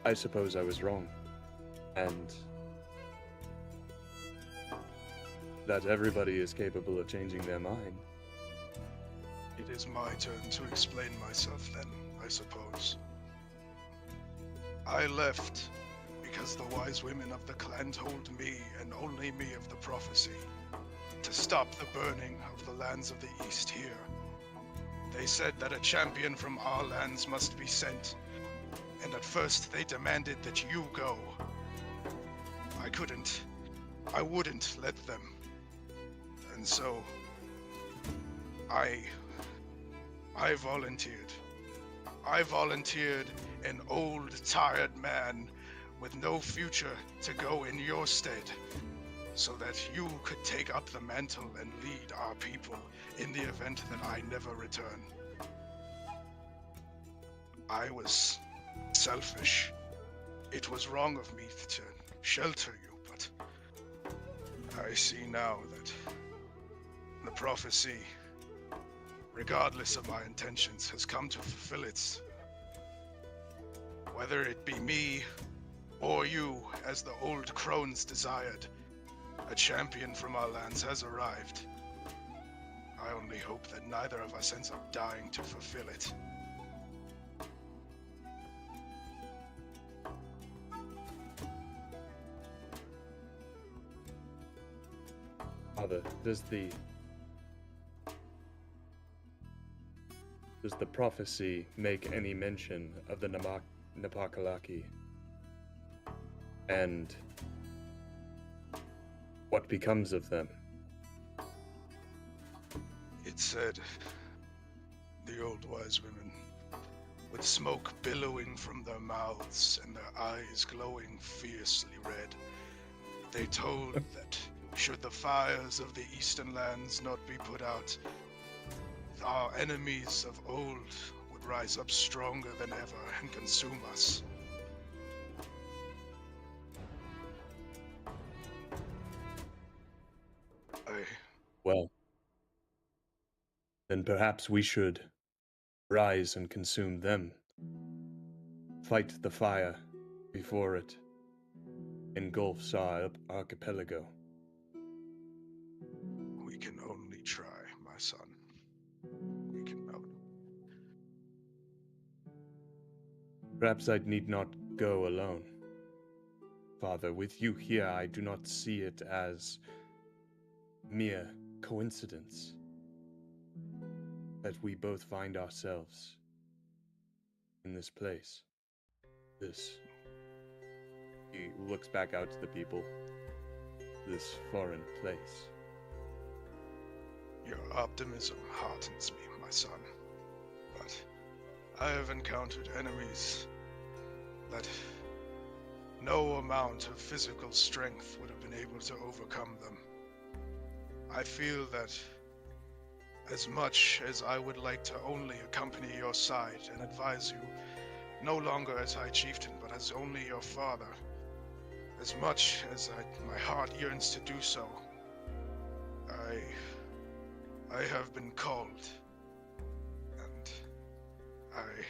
I suppose I was wrong. And that everybody is capable of changing their mind. It is my turn to explain myself then, I suppose. I left because the wise women of the clan told me, and only me, of the prophecy, to stop the burning of the lands of the East here. They said that a champion from our lands must be sent, and at first they demanded that you go. I wouldn't let them. And so, I volunteered. I volunteered an old, tired man with no future to go in your stead, so that you could take up the mantle and lead our people in the event that I never return. I was selfish. It was wrong of me to shelter you, but I see now that the prophecy, regardless of my intentions, has come to fulfill its. Whether it be me or you, as the old crones desired, a champion from our lands has arrived. I only hope that neither of us ends up dying to fulfill it. Father, does the prophecy make any mention of the Napakalaki? And what becomes of them? It said, the old wise women, with smoke billowing from their mouths and their eyes glowing fiercely red, they told that should the fires of the eastern lands not be put out, our enemies of old would rise up stronger than ever and consume us. Well, then perhaps we should rise and consume them. Fight the fire before it engulfs our archipelago. We can only try, my son. We cannot. Perhaps I need not go alone. Father, with you here, I do not see it as mere coincidence that we both find ourselves in this place. He looks back out to the people. This foreign place. Your optimism heartens me, my son. But I have encountered enemies that no amount of physical strength would have been able to overcome them. I feel that as much as I would like to only accompany your side and advise you, no longer as High Chieftain, but as only your father, as much as my heart yearns to do so, I have been called, and I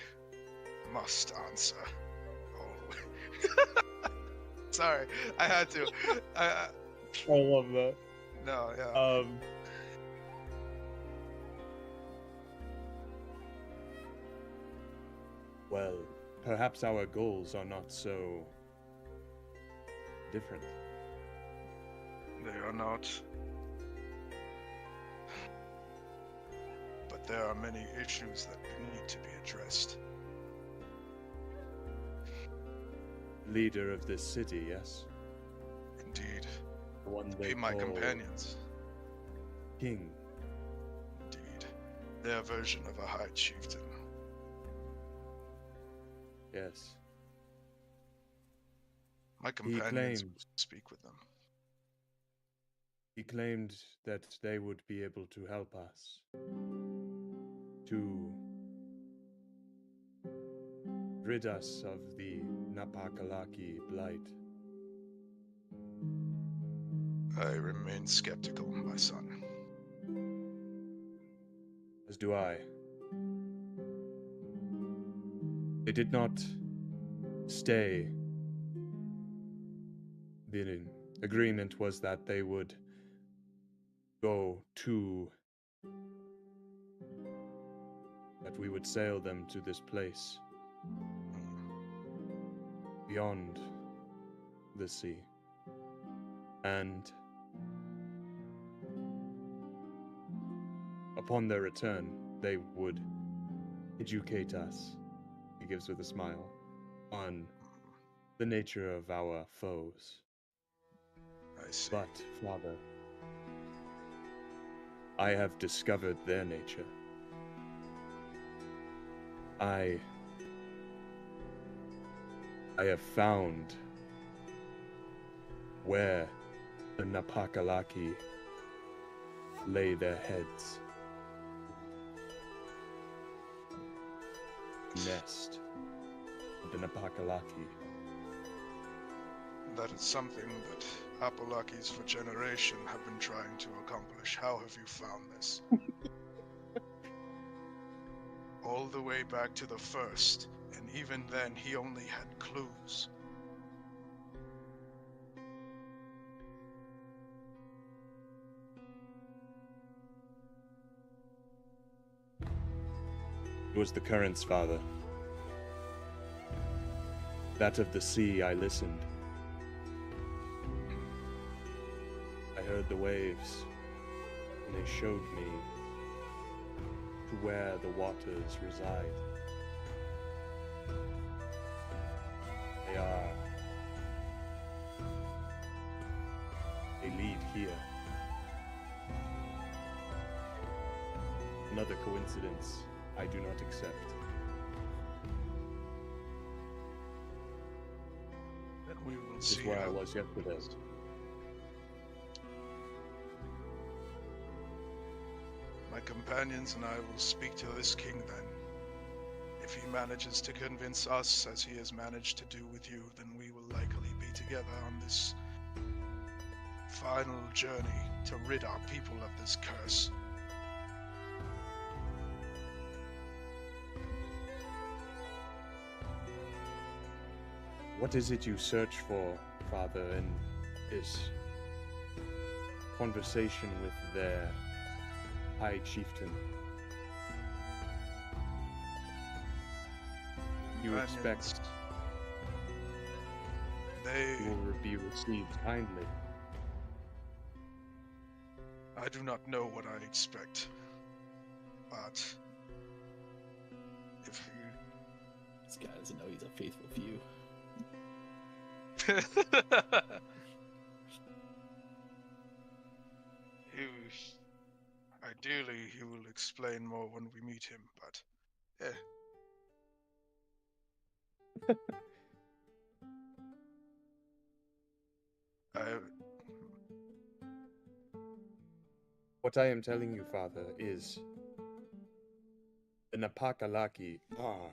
must answer. Oh. Sorry, I had to. I love that. No, yeah. Well, perhaps our goals are not so different. They are not. But there are many issues that need to be addressed. Leader of this city, yes? Indeed. The one Be they my call companions. King. Indeed. Their version of a High Chieftain. Yes. My companions claimed- will speak with them. He claimed that they would be able to help us to rid us of the Napakalaki blight. I remain skeptical, my son. As do I. They did not stay. The agreement was that they would go to, that we would sail them to this place beyond the sea. And upon their return, they would educate us, he gives with a smile, on the nature of our foes. I see. But, Father, I have discovered their nature. I have found where the Napakalaki lay their heads. Nest of the Napakalaki. That is something that Apolakis for generation have been trying to accomplish. How have you found this? All the way back to the first, and even then he only had clues. It was the currents, Father. That of the sea, I listened. I heard the waves, and they showed me to where the waters reside. They lead here. Another coincidence I do not accept. Then we will This is see where I how was yesterday. My companions and I will speak to this king then. If he manages to convince us as he has managed to do with you, then we will likely be together on this final journey to rid our people of this curse. What is it you search for, Father, in this conversation with their High Chieftain? You expect They... you will be received kindly. I do not know what I expect, but if you... This guy doesn't know he's a faithful few. Ideally, he will explain more when we meet him, but What I am telling you, Father, is the Napakalaki are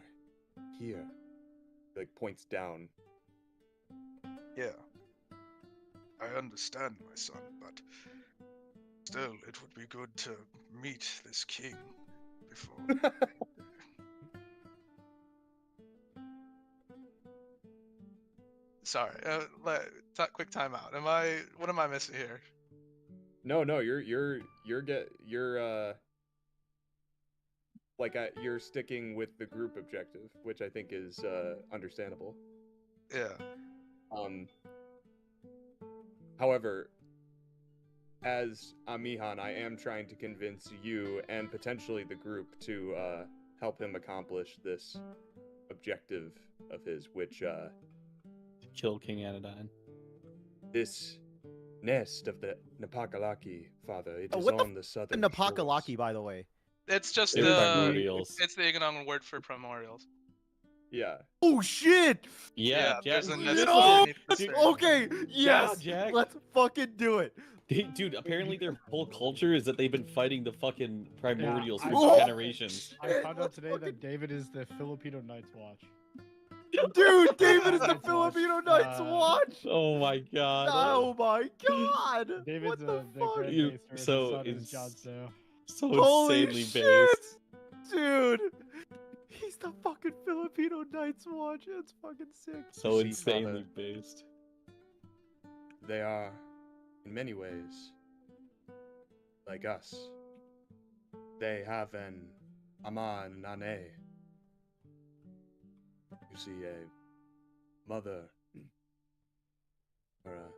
here. Like, points down. yeah, I understand, my son, but still, it would be good to meet this king before. Sorry, quick timeout. What am I missing here? No, you're you're sticking with the group objective, which I think is understandable. Yeah. However, as Amihan, I am trying to convince you and potentially the group to help him accomplish this objective of his, which Kill King Anodyne. this nest of the Napakalaki, Father, it is what the on the southern Napakalaki, shores. by the way. It's just They're the primordials. it's the Ignon word for primordials. Yeah. Oh shit! Yeah, Jack. there's a Dude, necessary need for dude, certain. Okay, yes, Jack. let's fucking do it. Dude, apparently their whole culture is that they've been fighting the fucking primordials I- for Oh, generations. I found out today that David is the Filipino Night's Watch. Dude, David is the Night's Watch, Filipino Night's Watch. Oh my god. Oh my god! David's What the a big fuck? red You- baster. so His son is it's- Jon Snow. So Holy insanely shit! based. Dude, he's the fucking Filipino Night's Watch. That's fucking sick. So See, insanely Father. based. They are, in many ways, like us. They have an ama nane. You see, a mother, or a,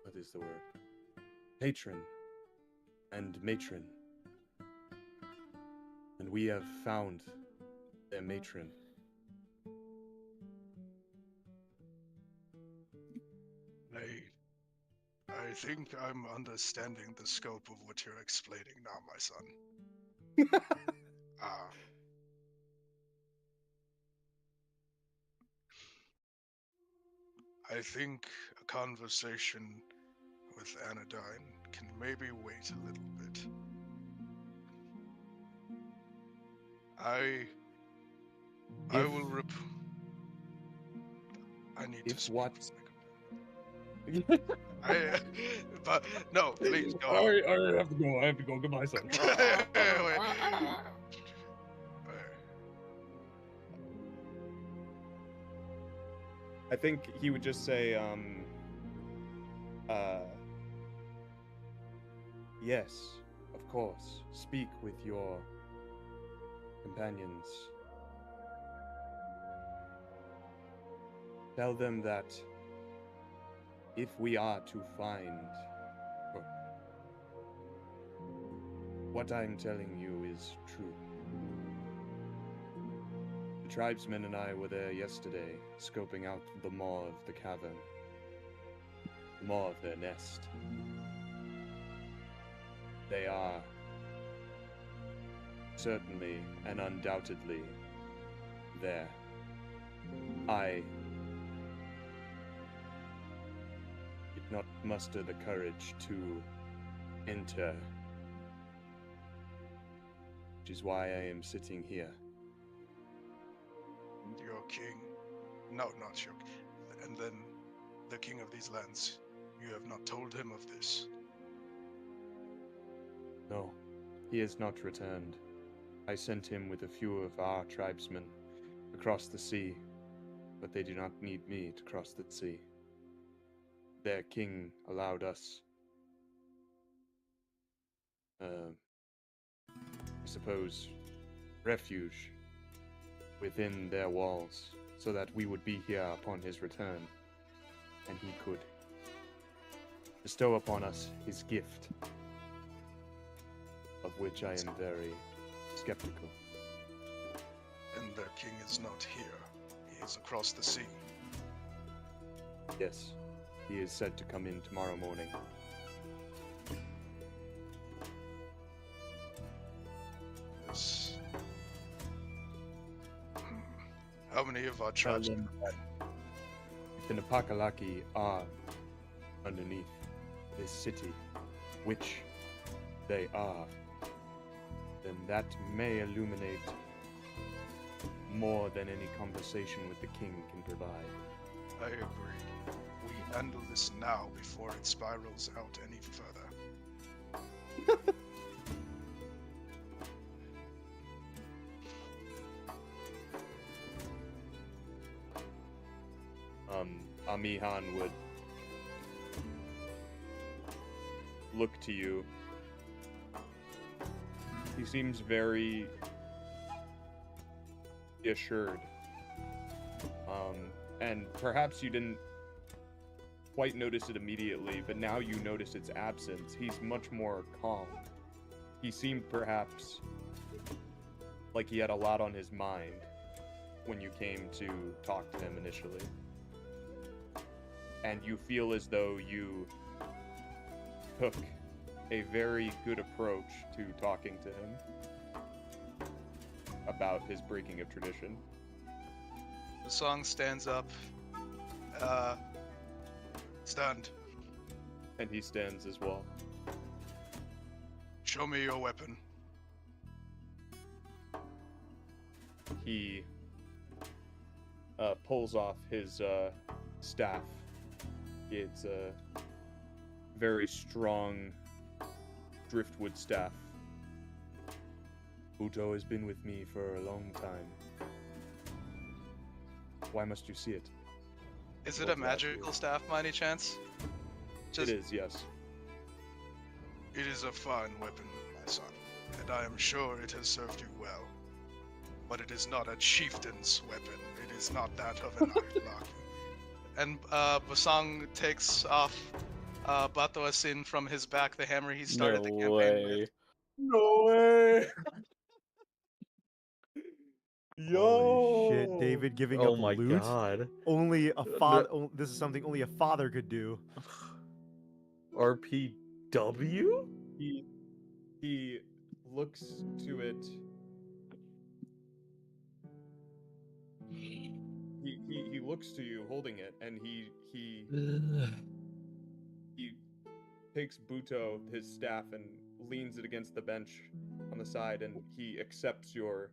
what is the word? Patron and matron. And we have found their matron. I think I'm understanding the scope of what you're explaining now, my son. I think a conversation with Anodyne can maybe wait a little bit. I If- will I need to If speak. what? But no, please go. I have to go. I have to go. Goodbye, son. Wait. I think he would just say, yes, of course. Speak with your companions. Tell them that if we are to find, or what I'm telling you is true. The tribesmen and I were there yesterday, scoping out the maw of the cavern. The maw of their nest. They are certainly and undoubtedly there. I did not muster the courage to enter, which is why I am sitting here. Your king. No, not your. And then the king of these lands. You have not told him of this. No, he has not returned. I sent him with a few of our tribesmen across the sea, but they do not need me to cross the sea. Their king allowed us, I suppose, refuge within their walls, so that we would be here upon his return, and he could bestow upon us his gift, of which I am very skeptical. And their king is not here. He is across the sea. Yes, he is said to come in tomorrow morning. Yes. How many of our tribes? If the Napakalaki are underneath this city, which they are, then that may illuminate more than any conversation with the king can provide. I agree. We handle this now before it spirals out any further. Amihan would look to you. He seems very assured. And perhaps you didn't quite notice it immediately, but now you notice its absence. He's much more calm. He seemed perhaps like he had a lot on his mind when you came to talk to him initially. And you feel as though you took a very good approach to talking to him about his breaking of tradition. The song stands up. Stand. And he stands as well. Show me your weapon. He pulls off his staff. It's a very strong driftwood staff. Buto has been with me for a long time. Why must you see it? Is it a What's that magical here? staff by any chance? It is, yes. It is a fine weapon, my son, and I am sure it has served you well. But it is not a chieftain's weapon. It is not that of an Artlaki. And Bosong takes off Batoasin from his back, the hammer he started the No campaign way. with. No way! Holy shit, David giving Oh up my loot? god. Only a father. This is something only a father could do. RPW? He looks to it. He looks to you holding it, and he takes Buto, his staff, and leans it against the bench on the side, and he accepts your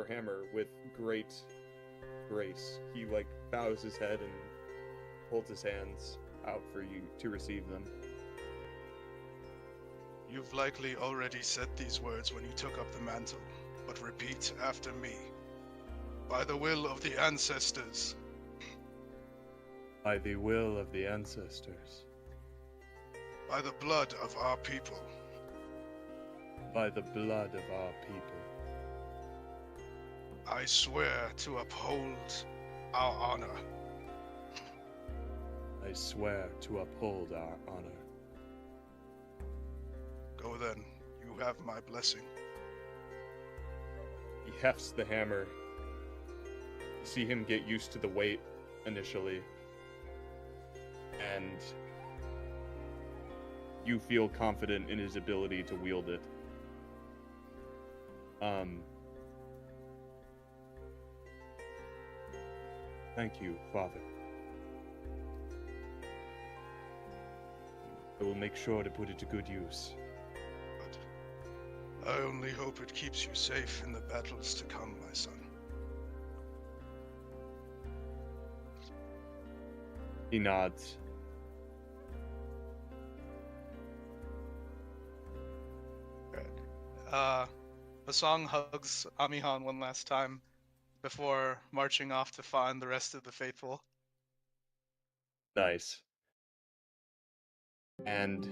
hammer with great grace. He like bows his head and holds his hands out for you to receive them. You've likely already said these words when you took up the mantle, but repeat after me. By the will of the ancestors. By the will of the ancestors. By the blood of our people. By the blood of our people. I swear to uphold our honor. I swear to uphold our honor. Go then. You have my blessing. He hefts the hammer. You see him get used to the weight initially. And you feel confident in his ability to wield it. Thank you, Father. I will make sure to put it to good use. But I only hope it keeps you safe in the battles to come, my son. He nods. Bosong hugs Amihan one last time before marching off to find the rest of the faithful. Nice. And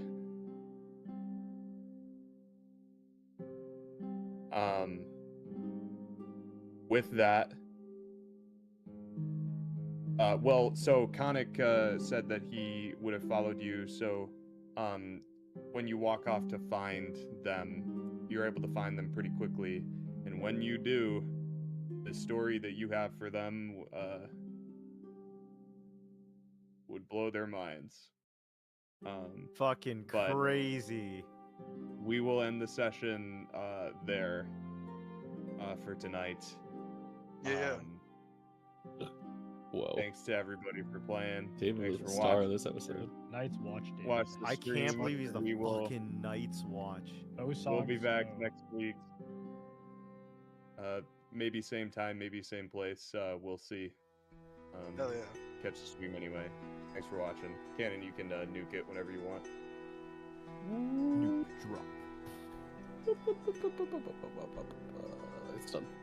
with that, so Khanek said that he would have followed you, so when you walk off to find them, you're able to find them pretty quickly, and when you do, the story that you have for them would blow their minds. Fucking but crazy. we will end the session there for tonight. Yeah. Whoa. Thanks to everybody for playing. David Thanks was for the star of watching. this episode. Night's Watch, David. Watch the I stream. can't believe he's the We will- fucking Night's Watch. Those We'll be songs, back so- next week. Maybe same time, maybe same place. We'll see. Hell yeah. Catch the stream anyway. Thanks for watching. Cannon, you can nuke it whenever you want. Nuke drop. It's done.